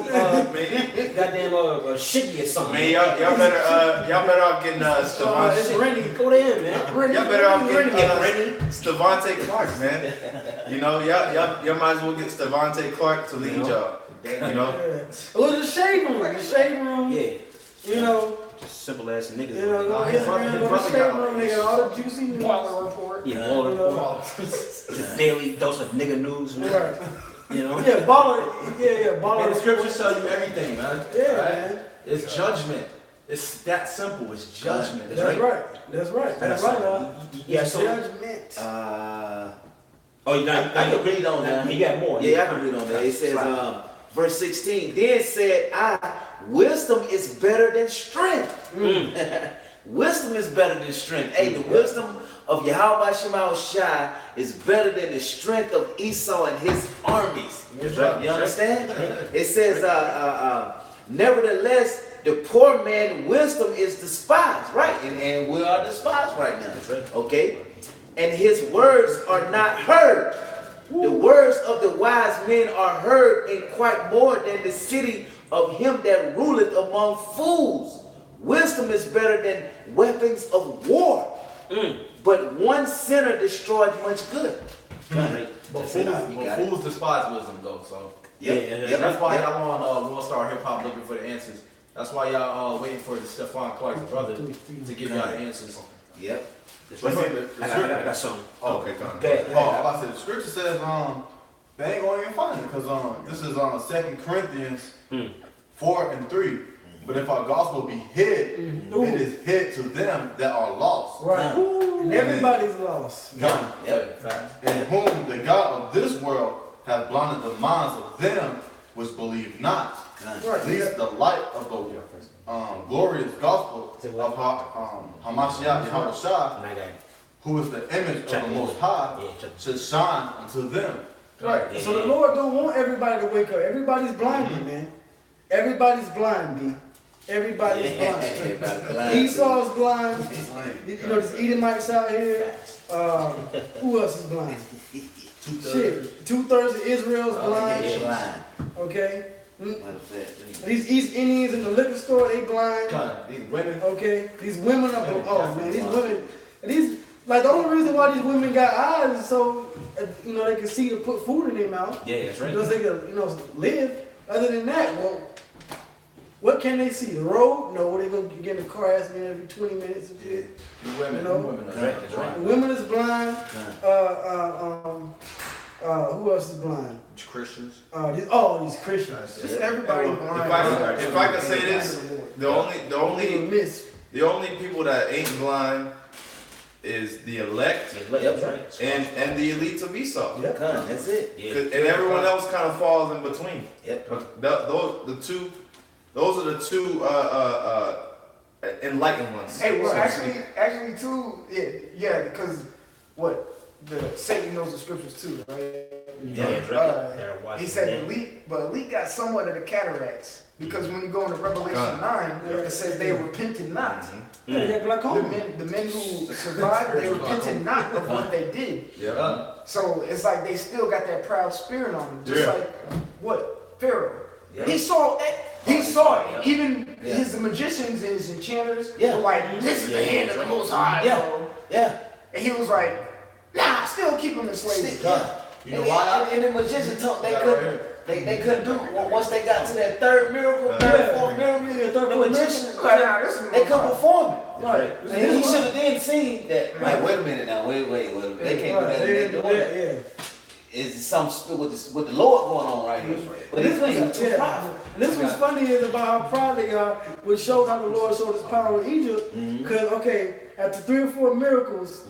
goddamn Shiggy or something. Man, y'all better off getting it's Stephon. Rennie. Go there, man. Y'all better off getting Rennie. Stephonte Clark, man. You know, y'all might as well get Stephonte Clark to lead y'all. You know, It was the shade room. The shade room. Yeah. You know. Simple ass niggas. You know, go his Instagram, go brother to shade got room. They got all the juicy news. Waller report. Yeah, all You the know. the daily dose of nigga news, man. Right. You know? Yeah, baller. Yeah, baller. And the scriptures tell you everything, man. Yeah, Right? man. It's judgment. It's that simple. It's judgment. That's right. That's right. That's right. Yeah, so Judgment. oh, you I can read on that. You got more. Yeah, I can read on that. It says, verse 16, then said I, wisdom is better than strength. Wisdom is better than strength. Hey, the wisdom of Yahweh Shema Shai is better than the strength of Esau and his armies. Right. You understand? It says, nevertheless, the poor man wisdom is despised. Right, and we are despised right now. Okay? And his words are not heard. The words of the wise men are heard in quite more than the city of him that ruleth among fools. Wisdom is better than weapons of war. But one sinner destroyed much good. But fools despise wisdom, though. So Yeah. that's why y'all on World Star Hip Hop looking for the answers. That's why y'all waiting for the Stephon Clark's brother to give y'all the answers. Yep. That's right. I got something. okay, come on. Go ahead. I said the scripture says they ain't gonna even find it because this is 2 Corinthians 4:3. But if our gospel be hid, it is hid to them that are lost. Right. And everybody's lost. God, Yep. in whom the God of this world hath blinded the minds of them which believe not. Right. Least the light of the glorious gospel of Hamashiach Yahushua, And I got it. who is the image of the Most High, should shine unto them. Right. So the Lord don't want everybody to wake up. Everybody's blinded, man. Everybody's blind, B. Everybody's blind. Esau's blind. You know, this Edomites out here. Who else is blind? Shit. 2/3 of Israel's blind. Okay. These East Indians in the liquor store, they blind. These women. Okay. These women are man, these women. Like the only reason why these women got eyes is so you know they can see to put food in their mouth. Yeah, that's right. Because they can live. Other than that, well, what can they see? The road? No, they gonna get in a car accident every 20 minutes and shit. The women. You know? The women. That's right. The women is blind. Who else is blind? Christians. These Christians. Just everybody blind. If I could say this, the Miss. only people that ain't blind is the elect That's right. and the elites of Esau. Yep. That's it. Yeah. And everyone else kind of falls in between. Yep. Those are the two enlightened ones. Hey, well, so to speak. actually, too, yeah, because Satan knows the scriptures too, right? Yeah, that's right. He said elite got somewhat of the cataracts because when you go into Revelation 9, it says they repented not. The men who survived, they repented not of what they did. Yeah. So it's like they still got that proud spirit on them, just like what Pharaoh. Yeah. He saw it. Even his magicians and his enchanters were like, "This is the hand of the Most High." Yeah. And he was like, Nah, still keep them in slavery. You know why? And the magician told they Got couldn't. right here. They couldn't do once they got to that third miracle, third, fourth miracle. The magician they couldn't perform it. Right. And he should have then seen that. Like, wait a minute now, wait a minute. They can't do that. They doing it. Is something with the Lord going on right here? But this was too powerful. This was funny is about how proud they are, which shows how the Lord showed his power in Egypt. Because, okay, after 3 or 4 miracles,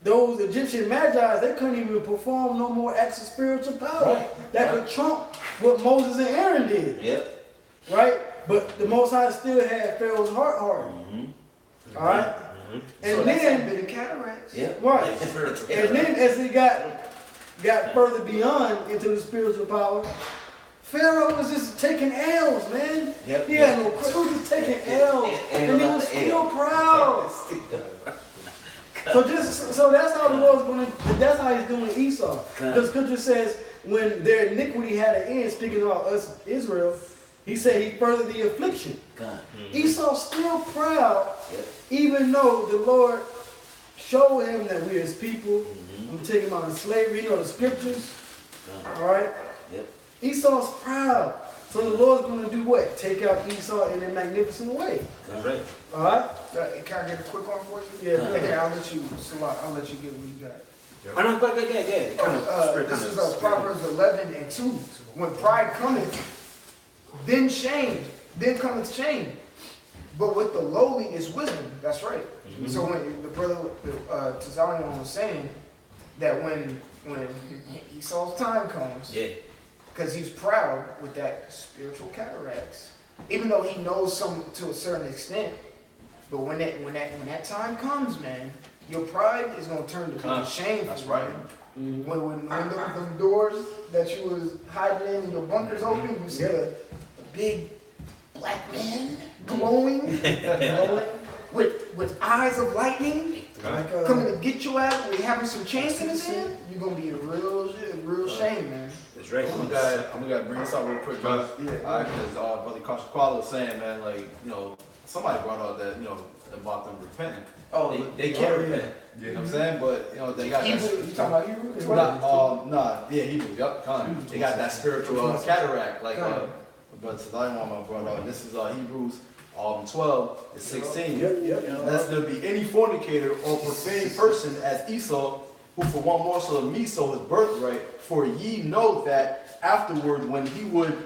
those Egyptian magi, they couldn't even perform no more acts of spiritual power that could trump what Moses and Aaron did. Yep. Right? But the Most High still had Pharaoh's heart hardened. All right? And So then, that's the cataracts. Yep. right. And then as he got further beyond into the spiritual power, Pharaoh was just taking L's, man. Yep. He had no clue, he was just taking L's. And he was still proud. So that's how the Lord's gonna, that's how he's doing Esau. Because Scripture says when their iniquity had an end, speaking about us, Israel, he said he furthered the affliction. Esau's still proud, even though the Lord showed him that we're his people. I'm taking him out of slavery, you know the scriptures. Alright? Esau's proud. So the Lord's gonna do what? Take out Esau in a magnificent way. That's right. Alright? Can I get a quick one for you? Yeah. Okay, I'll let you, Salah, I'll let you get what you got. I know, go ahead. This is Proverbs 11:2. When pride cometh, then shame, then cometh shame. But with the lowly is wisdom. That's right. So when the brother Tazalion was saying that when Esau's time comes, because he's proud with that spiritual cataracts, even though he knows some to a certain extent, but when that time comes, man, your pride is gonna turn to being shameful. That's right. Man. When them doors that you was hiding in and your bunkers open, you see a big black man glowing, with eyes of lightning, coming to get you out. We having some chains in his hand. You're gonna be a real shame, man. That's right. I'm gonna bring this up real quick, guys. Because Brother Kashakwala was saying, man, like, you know, somebody brought out that, you know, about them repenting. Oh, They can't repent. You know what I'm saying? But, you know, they got that. You talking about Hebrew? Hebrew, yep, kind of. They got that spiritual cataract, like, but Tazalion brought out. This is Hebrews 12:16. Lest there be any fornicator or profane person as Esau, who for one morsel of meat sold his birthright. For ye know that afterward, when he would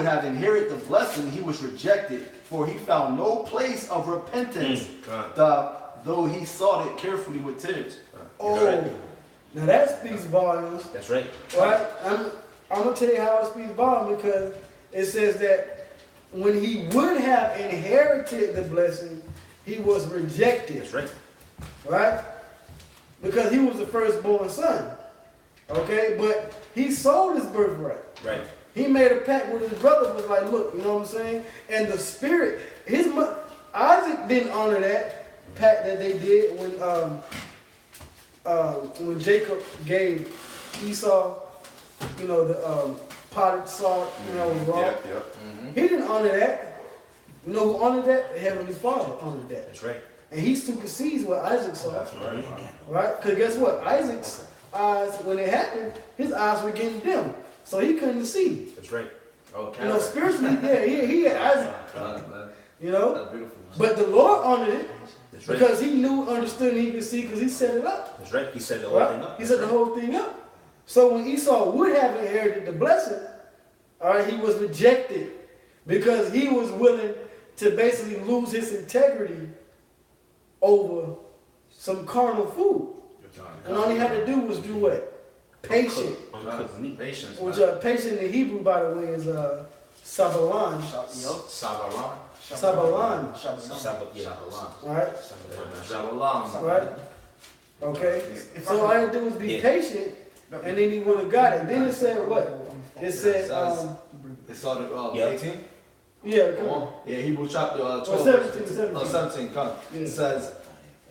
have inherited the blessing, he was rejected, for he found no place of repentance, though he sought it carefully with tears. Now that speaks volumes. That's right. Right? I'm gonna tell you how it speaks volumes, because it says that when he would have inherited the blessing, he was rejected. That's right. Right? Because he was the firstborn son. Okay? But he sold his birthright. Right. He made a pact with his brother, was like, look, you know what I'm saying? And the spirit, Isaac didn't honor that pact that they did when Jacob gave Esau, you know, the potted salt, you know, raw. He didn't honor that. You know who honored that? The Heavenly Father honored that. That's right. And he supersedes what Isaac saw. That's right. Right? Because guess what? Isaac's eyes, when it happened, his eyes were getting dim. So he couldn't see. That's right. Okay. You know, spiritually, he had Isaac. You know? That's beautiful. But the Lord honored it That's right. because he knew, understood, and he could see because he set it up. That's right. He set the whole thing Right? up. He set the whole thing up. So when Esau would have inherited the blessing, all right, he was rejected because he was willing to basically lose his integrity over some carnal food. And all he had to do was do what? Patient. Uncooked meat. Patience. Which patient in Hebrew, by the way, is sabalan. Sabalan. Sabalan. Right? Sabalan. Right? Okay. So all I had to do was be patient, and then he would have got it. Then it said what? It said, It started 18? yeah, come on. Yeah, Hebrews chapter 12. 17, come. Yeah. It says,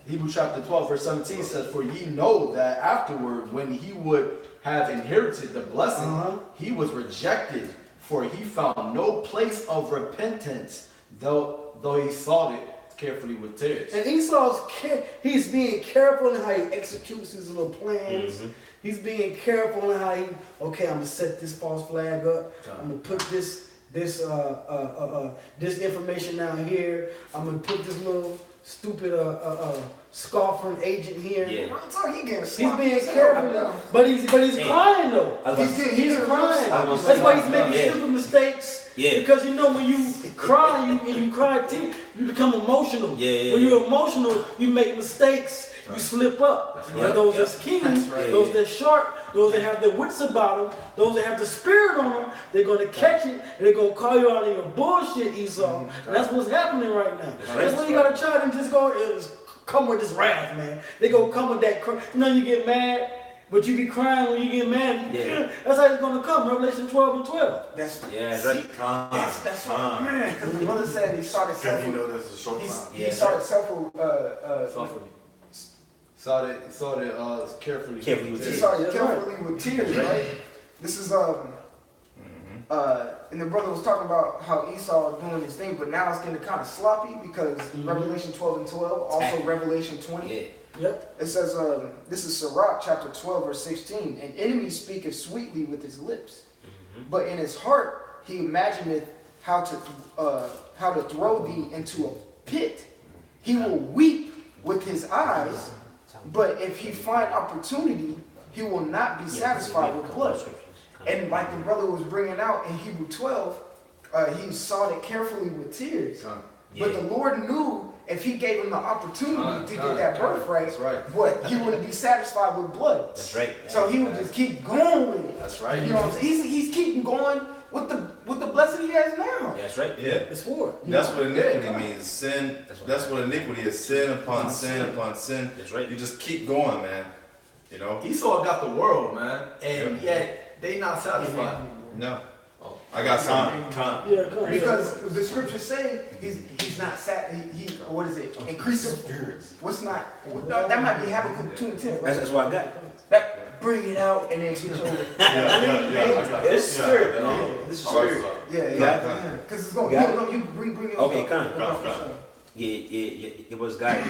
Hebrews chapter 12, verse 17 says, for ye know that afterward, when he would have inherited the blessing, he was rejected, for he found no place of repentance, though he sought it carefully with tears. And he's being careful in how he executes his little plans. He's being careful in how I'm gonna set this false flag up. I'm gonna put this information down here. I'm gonna put this little stupid scoffing agent here. Yeah. He's being careful, but he's crying though. He's crying. That's why he's making stupid mistakes. Yeah. Because when you cry, you become emotional. Yeah. When you're emotional, you make mistakes. You slip up. Right. Those that's keen, those that sharp, those that have their wits about them, those that have the spirit on them, they're gonna catch it and they're gonna call you out on your bullshit, Esau. And that's what's happening right now. That's why you gotta try to just come with this wrath, man. They gonna come with that. You get mad. But you be crying when you get mad. Yeah. That's how it's gonna come. Revelation 12:12. That's right. that's what man. Because the brother said he started Because you know this is a short time. he started several Carefully Carefully with he tears. started carefully with tears, right? This is and the brother was talking about how Esau was doing his thing, but now it's getting kind of sloppy because Revelation 12:12, also Revelation 20. Yeah. Yep. It says, this is Sirach chapter 12, verse 16. An enemy speaketh sweetly with his lips, but in his heart he imagineth how to throw thee into a pit. He will weep with his eyes, but if he find opportunity, he will not be satisfied with blood. And like the brother was bringing out in Hebrew 12, he sought it carefully with tears. But the Lord knew if he gave him the opportunity to get that birthright, what he wouldn't be satisfied with blood. That's right. So he would just keep going with it. That's right. You know what I'm saying? He's keeping going with the blessing he has now. That's right. Yeah. It's for. That's what iniquity means. Sin. That's what iniquity is. Sin upon sin upon sin. That's right. You just keep going, man. You know. Esau got the world, man, and yet they not satisfied. No. I got time. Yeah, come on. Because the scriptures say he's not what is it? Increasing. What's not? No, that might be Habakkuk 2 and 10. Right? That's what I got. Bring it out and then get your. Yeah. It's spirit. This is Alright. spirit. Yeah. Because it's going. You bring it. Okay, come. Come. Yeah. It was guys.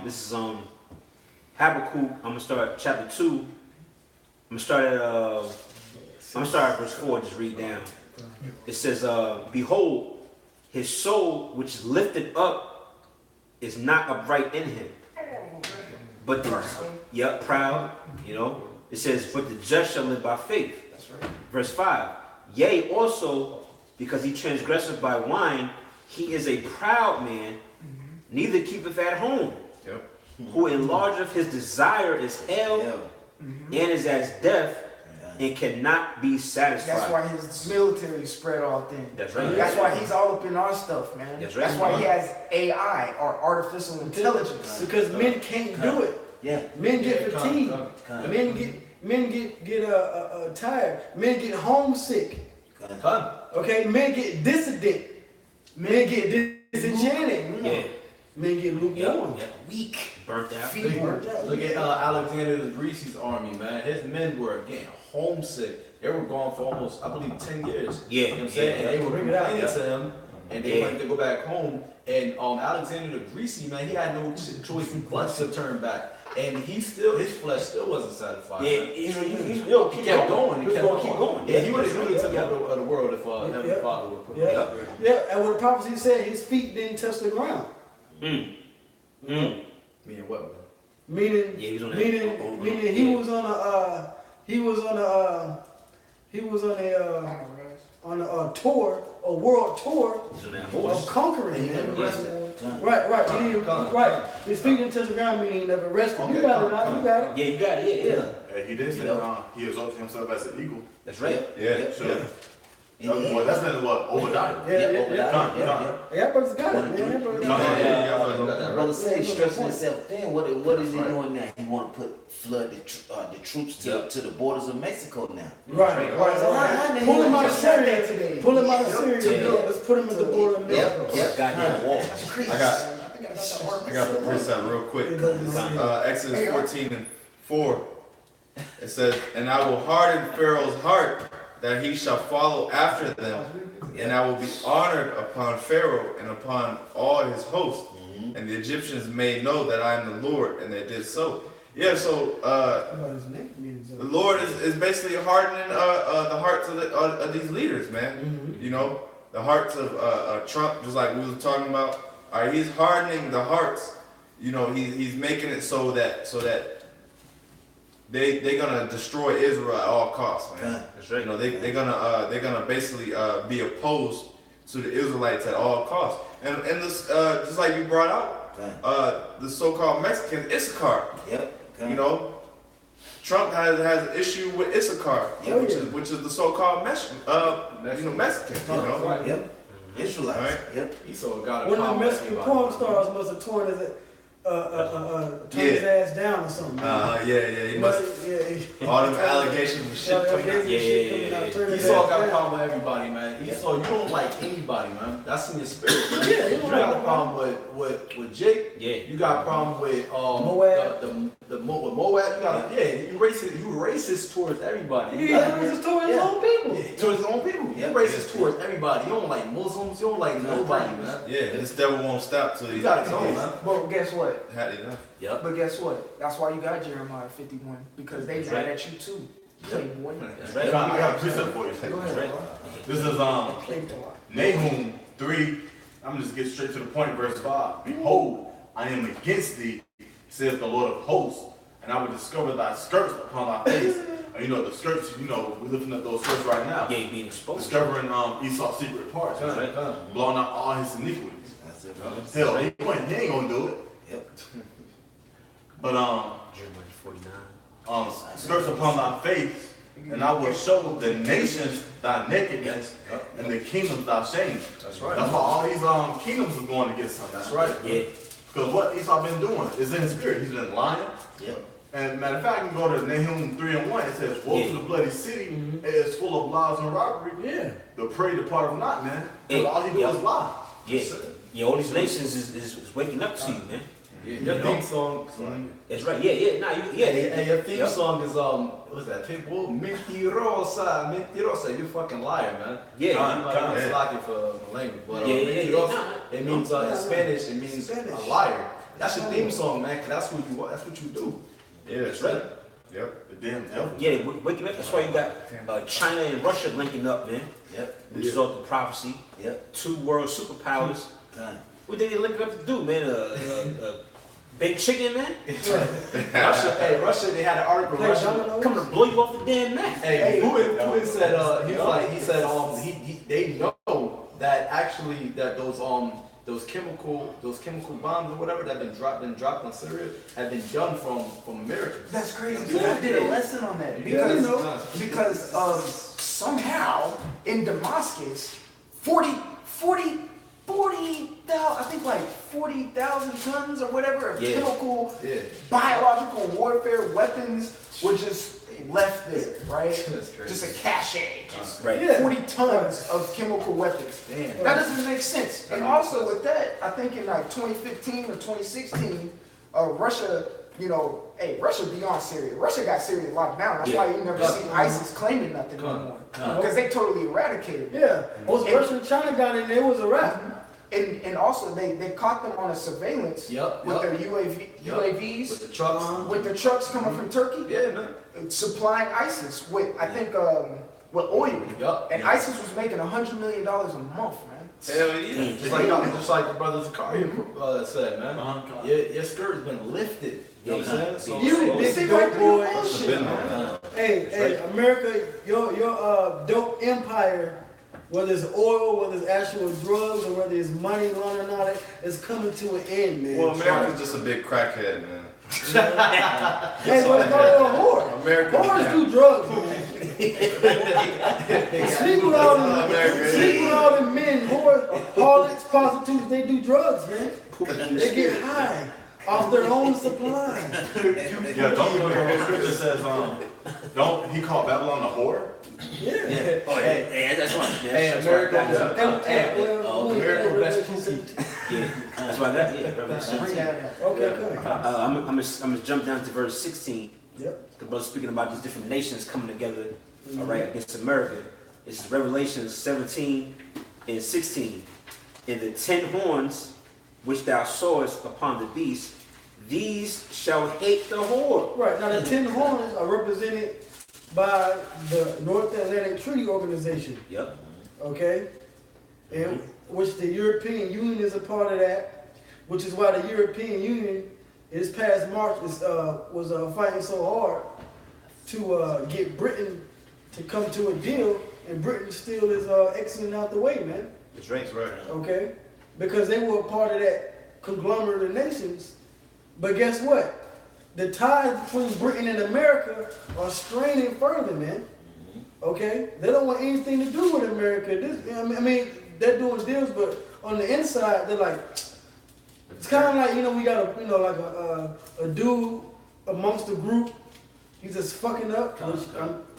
This is Habakkuk. I'm gonna start chapter 2. I'm gonna start at verse 4. Just read down. It says, "Behold, his soul which is lifted up is not upright in him, but proud. You know. It says, but the just shall live by faith." That's right. Verse 5. "Yea, also because he transgresseth by wine, he is a proud man, neither keepeth at home. Yep. Who enlargeth his desire is hell, and is as death, and cannot be satisfied." That's why his military spread all thin. That's right. That's why he's all up in our stuff, man. That's right. That's why he has AI or artificial intelligence. Because men can't do it. Yeah. Men get fatigued. Come. Men get tired. Men get homesick. Okay. Men get dissident. Men get disenchanted. Yeah. Men get lukewarm. Weak. Burnt out. Look at Alexander the Greci's army, man. His men were getting homesick. They were gone for almost, I believe, 10 years. Yeah. You know what I'm saying? And they were Bring it out, complaining yeah. to him, and they wanted to go back home. And Alexander the Greasy, man, he had no choice but to turn back. And his flesh still wasn't satisfied. Yeah, man. he kept going. He kept keep going. Yeah, he would have really took over the world if Heavenly Father would put him Yeah. up. Yeah. And what the prophecy said, his feet didn't touch the ground. Meaning what, man? Meaning, Yeah, he was on that. meaning he was on a tour, a world tour He's on that of horse. conquering. Right. Right. His feet didn't touch the ground, meaning he never rested. You got it, now. You got it. Yeah, you got it. Yeah. And he did say he exalted himself as an eagle. That's right. Yeah. So, well, that's not what Obadiah. Yeah, brothers got it. Yeah, brothers got it. Brother said he's stretching himself thin. What is he doing now? He want to flood the troops to the borders of Mexico now. Right. Pull him out of Syria today. Pull him out of Syria. Let's put him at the border of Mexico. Goddamn wall. I got the precept real quick. Exodus 14:4. It says, "And I will harden Pharaoh's heart, that he shall follow after them, and I will be honored upon Pharaoh and upon all his hosts, And the Egyptians may know that I am the Lord, and they did so. Yeah, so the Lord is basically hardening the hearts of these leaders, man. You know, the hearts of Trump, just like we were talking about. All right, he's hardening the hearts. You know, he's making it so that they're gonna destroy Israel at all costs, man. That's right. You know, they're gonna basically be opposed to the Israelites at all costs. And this just like you brought out, the so-called Mexicans, Issachar. Yep. You know, Trump has an issue with Issachar, which is the so-called Mexican. You know, Right. Yep. Israelites. All right. Yep. Esau got a One of the problem with Mexican everybody. porn stars must have torn his ass down or something. He must. All them allegations and shit coming out. Esau got a problem with everybody, man. Esau, you don't like anybody, man. That's in your spirit, man. Yeah, you you don't got like a problem with Jake. Yeah. You got a problem with Moab. with Moab. You got you racist towards everybody. He racist towards his own people. Yeah, towards his own people. You racist towards everybody. You don't like Muslims. You don't like nobody, man. Yeah, this devil won't stop till You he got to go, man. But guess what? had enough. Yep. But guess what? That's why you got Jeremiah 51, because they That's mad right. at you too. Playboy. That's I right. got a precept for you. Go ahead. right. bro. This is Playboy. Nahum 3. I'm just get straight to the point, verse 5. Behold, I am against thee, saith the Lord of hosts, and I will discover thy skirts upon thy face. And you know the skirts, you know, we're lifting up those skirts right now. Yeah, being exposed. Discovering Esau's secret parts, Right. blowing out all his iniquities. That's it. Hell, he ain't gonna do it. Yep. But Jeremiah 49. skirts upon thy face, and I will show the nations thy nakedness, and the kingdoms thy shame. That's right. That's why all these kingdoms are going against him. That's right. Yeah. Because what Esau been doing is in his spirit. He's been lying. Yep. And matter of fact, you can go to Nahum 3:1. It says, "Woe to the bloody city! It is full of lies and robbery. Yeah. The prey depart not, man. 'Cause Yeah. all he do Yeah. is lie." Yeah. Yeah, all these nations is waking up to you, man. Yeah, your theme song. That's right. Yeah. Nah, And your theme Yep. song is what's that? Pitbull, mentirosa, you fucking liar, man. Yeah. I'm slacking for my language, but Yeah. mentirosa, it means in Spanish, it means a liar. That's your theme song, man. 'Cause that's what you do. Yeah, That's right. Yep. The damn devil. Yeah, waking up. That's why you got China and Russia linking up, man. Yep. Which is all the prophecy. Yep. 2 world superpowers. Done. What they linking up to do, man? Baked chicken, man. Russia, they had an article. Russia, Coming to blow you off the damn map. hey, Putin said they know that actually that those chemical bombs or whatever that been dropped on Syria have been done from America. That's crazy. I did a lesson on that because somehow in Damascus, 40,000, I think like 40,000 tons or whatever of Yeah. chemical, Yeah. biological warfare weapons were just left there, right? That's crazy. Just a cache. Just Right. Yeah. 40 tons of chemical weapons. Damn. That doesn't make sense. And also with that, I think in like 2015 or 2016, Russia, Russia beyond Syria. Russia got Syria locked down. That's why you never see ISIS claiming nothing anymore. Because they totally eradicated it. Yeah. Once Russia and China got in there, it was a wrap. And also they caught them on a surveillance with their UAVs, With the trucks. with the trucks coming from Turkey, Yeah, man. supplying ISIS with, I think, with oil. Yup. And ISIS was making $100 million a month, man. Hell yeah. Just like the brother Zakaria said, man. Uh-huh. Your skirt's been lifted. You know what I'm saying? You It big seems dope like boy. bullshit, man. Hey, America, your dope empire, whether it's oil, whether it's actual drugs, or whether it's money laundering and all that, is coming to an end, man. Well, America's just a big crackhead, man. Hey, what's going on, whore? America. Whores do drugs, man. Sleep with all the men, whores, harlots, prostitutes, they do drugs, man. They get high off their own supply. Yeah, don't you know the scripture says, don't he called Babylon a whore? Yeah. Oh, yeah, that's right. Yeah, Hey, that's America, why America best pussy. Yeah, that's why that. Yeah, Revelation Bring 17. that up. Okay, good. I'm gonna jump down to verse 16. Yep. The brother speaking about these different nations coming together, all right, against America. This is Revelation 17 and 16. And the 10 horns which thou sawest upon the beast, these shall hate the whore. Right, now the 10 horns are represented by the North Atlantic Treaty Organization, Yep. okay? And which the European Union is a part of that, which is why the European Union this past March was fighting so hard to get Britain to come to a deal, and Britain still is exiting out the way, man. That's right. That's right. Okay? Because they were a part of that conglomerate of nations. But guess what? The ties between Britain and America are straining further, man. Okay? They don't want anything to do with America. I mean, they're doing deals, but on the inside, they're like, it's kind of like, we got a dude amongst the group. He's just fucking up, which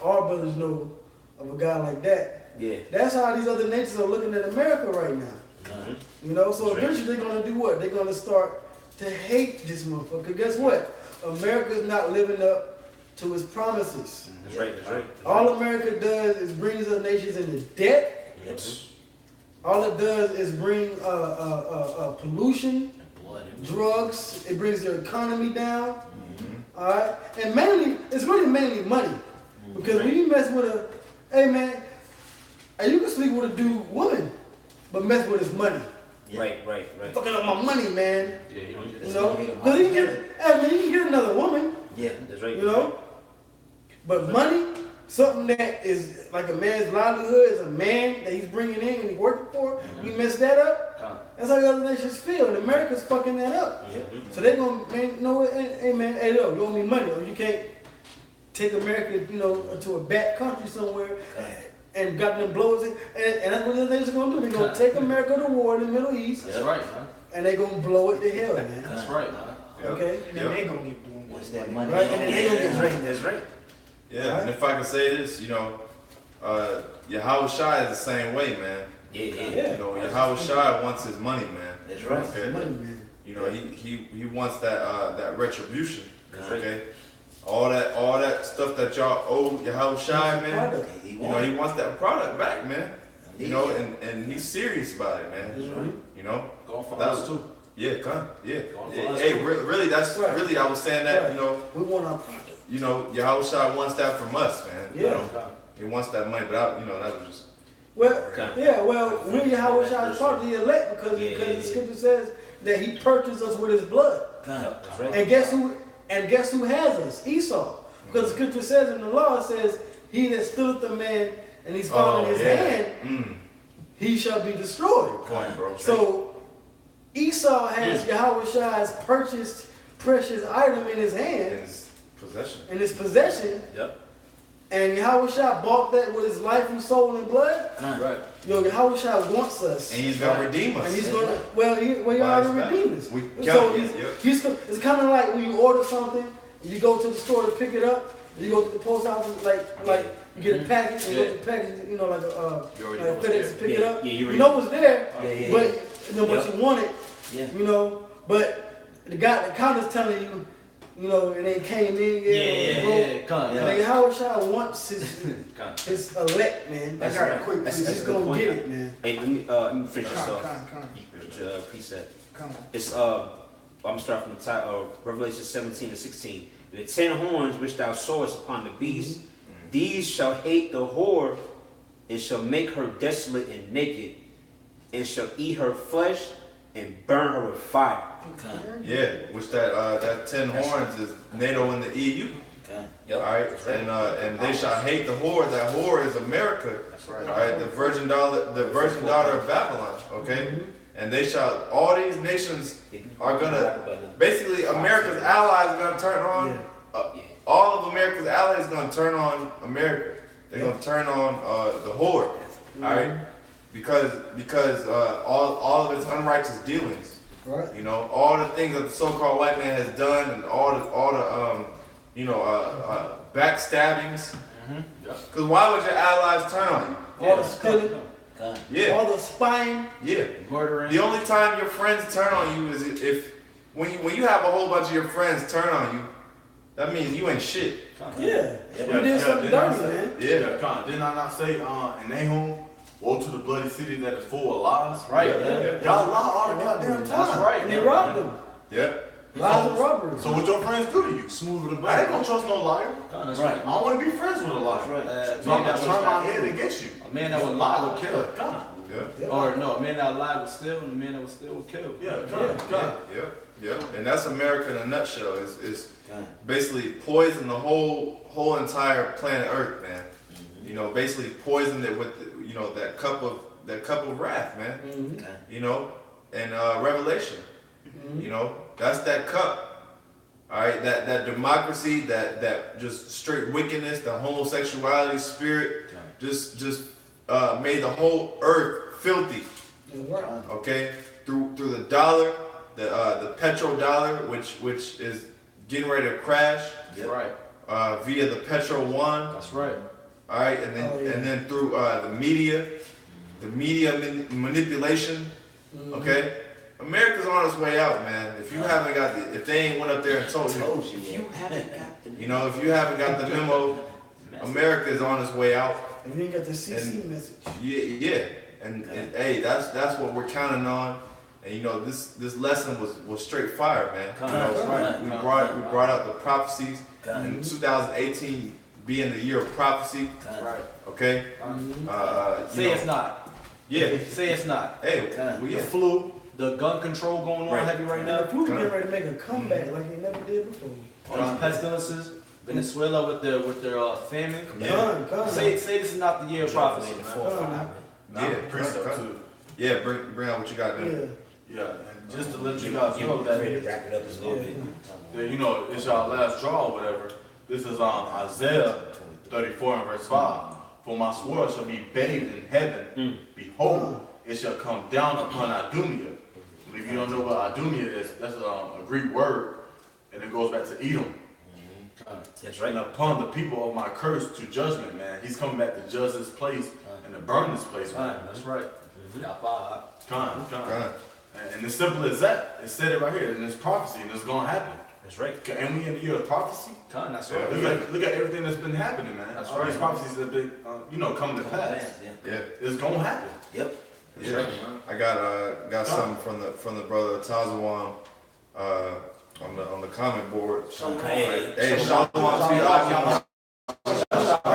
our brothers know of a guy like that. Yeah. That's how these other nations are looking at America right now. So eventually they're gonna do what? They're gonna start to hate this motherfucker. Guess what? America's not living up to its promises. That's right. That's right. All America does is brings other nations into debt. Yes. All it does is bring pollution, drugs. It brings their economy down. All right, and it's really mainly money, because when you mess with hey man, you can sleep with a woman, but mess with his money. Right. Fucking up my money, man. Yeah, you don't get Because you can get another woman. Yeah, that's right. But money, something that is like a man's livelihood, is a man that he's bringing in and he's working for. You mess that up. That's how the other nations feel, and America's fucking that up. So they're gonna, hey man, hey yo, you owe me money, or you can't take America, to a back country somewhere and got them blowers in, and that's what the nations are gonna do. They're gonna take America to war in the Middle East. That's right, man. And they're gonna blow it to hell, man. That's right, man. Okay? And then they gonna get doing What's that money? Right, and then they gonna get Right. That's right. Yeah, and if I can say this, Yahweh Shai is the same way, man. Yeah. Yahweh Shai wants his money, man. That's right. Okay. money, man. He wants that retribution. That's right. Okay. All that stuff that y'all owe Yahweh Shai, man. He He wants that product back, man. And he's serious about it, man. That's right. Going for That us was- too. Yeah, yeah. Going for us Hey, too. really, that's Right. really, I was saying that, Right. We want our product. Yahweh Shai wants that from us, man. Yeah. He wants that money, but that was just. Well, Okay. yeah, well, really, Yahweh Shai is part of the elect because the scripture says that he purchased us with his blood. That's right. And guess who has us? Esau. Because the scripture says in the law, it says, he that stood the man and he's found in his hand, he shall be destroyed. Point, bro. So Esau has Yahweh Shai's purchased precious item in his hand, His possession. in his possession, Yep. and Yahweh Shai bought that with his life and soul and blood. Right. Yahweh Shai wants us. And he's gonna redeem us. And he's gonna, he By already his back. redeemed us. We So count it, yep. it's kind of like when you order something, you go to the store to pick it up, you go to the post office, like you get a package, and you go to the package, You already know like what's FedEx to pick it up. Yeah, You know what's there, Yeah. but but you want it, Yeah. but the counter's telling you, and they came in, Yeah. Come And on. Howard Shaw wants his elect, man. That's I got right. a quick, That's he's a just good gonna point. get it, man. Hey, let me finish this off. Precept. Come on. It's I'm gonna start from the top. Revelation 17:16. The 10 horns which thou sawest upon the beast, these shall hate the whore, and shall make her desolate and naked, and shall eat her flesh and burn her with fire. Yeah, which that 10 horns is NATO and the EU. Yep. All right, and they shall hate the whore. That whore is America. That's right. All right, the virgin daughter of Babylon. Okay, and they shall. All these nations are gonna. Basically, America's allies are gonna turn on. All of America's allies are gonna turn on America. They're gonna turn on the whore. All right, because all of its unrighteous dealings. Right. You know, all the things that the so-called white man has done, and all the backstabbings. Because why would your allies turn on you? All the stealing, Yeah, all the spying. yeah. Murdering. The only time your friends turn on you is if when you have a whole bunch of your friends turn on you, that means you ain't shit. Yeah. You did something dirty, man. Yeah. Con, didn't I not say in Nahum, woe to the bloody city that is full of lies? Right. Y'all lie all the goddamn time. That's right. they robbed them. Yeah. Lies and robberies. So what your friends do to you? Smooth with a I ain't butter. gonna trust no liar. That's Right. I don't want to be friends with a liar. Right. So I'm gonna turn my head against you. A man that would lie would kill. God. Yeah. Or no, a man that lied would steal, and a man that would steal would kill. Yeah, God. Yeah. And that's America in a nutshell. Is God. basically poison the whole entire planet Earth, man. You know, basically poisoned it with that cup of wrath, man. Mhm. God. You know, and Revelation. You know, that's that cup. All right, that democracy, that just straight wickedness, the homosexuality spirit, just made the whole earth filthy. That's right. Okay, through the dollar, the petrodollar, which is getting ready to crash, That's right. via the Petro One. That's right. All right, and then through the media manipulation. Okay, America's on its way out, man. If you haven't got if they ain't went up there and told you, If you haven't got the if you haven't got the memo, America is on its way out. And you ain't got the CC message. Yeah. And hey, that's what we're counting on. And you know, this lesson was straight fire, man. You know, we brought out the prophecies in 2018 being the year of prophecy. Right. Okay. Say it's not. Yeah. Say it's not. Hey, The flu, the gun control going on heavy right Now now. the food getting ready to make a comeback like they never did before. Pestilences, Venezuela with their famine. Come. Say this is not the year of prophecy. Now, precept too. Yeah, bring out what you got there. Yeah. Yeah, and just to let you guys know Ready to that, wrap it up a little bit. you know, it's our last draw or whatever. This is Isaiah 34 and verse 5. For my sword shall be bathed in heaven. Behold, it shall come down upon Idumea. And if you don't know what Idumea is, that's a Greek word, and it goes back to Edom. That's right. And upon the people of my curse to judgment, man. He's coming back to judge this place and to burn this place, man. That's right. Come. Come. And as simple as that, it said it right here, and it's prophecy, and it's gonna happen. That's right. And we in the year of prophecy. That's Yeah. right. Look at everything that's been happening, man. That's All right. these prophecies that been, coming to pass. Yeah. It's gonna happen. Yep. Yeah. I got something from the brother Tazawan on the comment board. Hey, Hey, Shalom to y'all.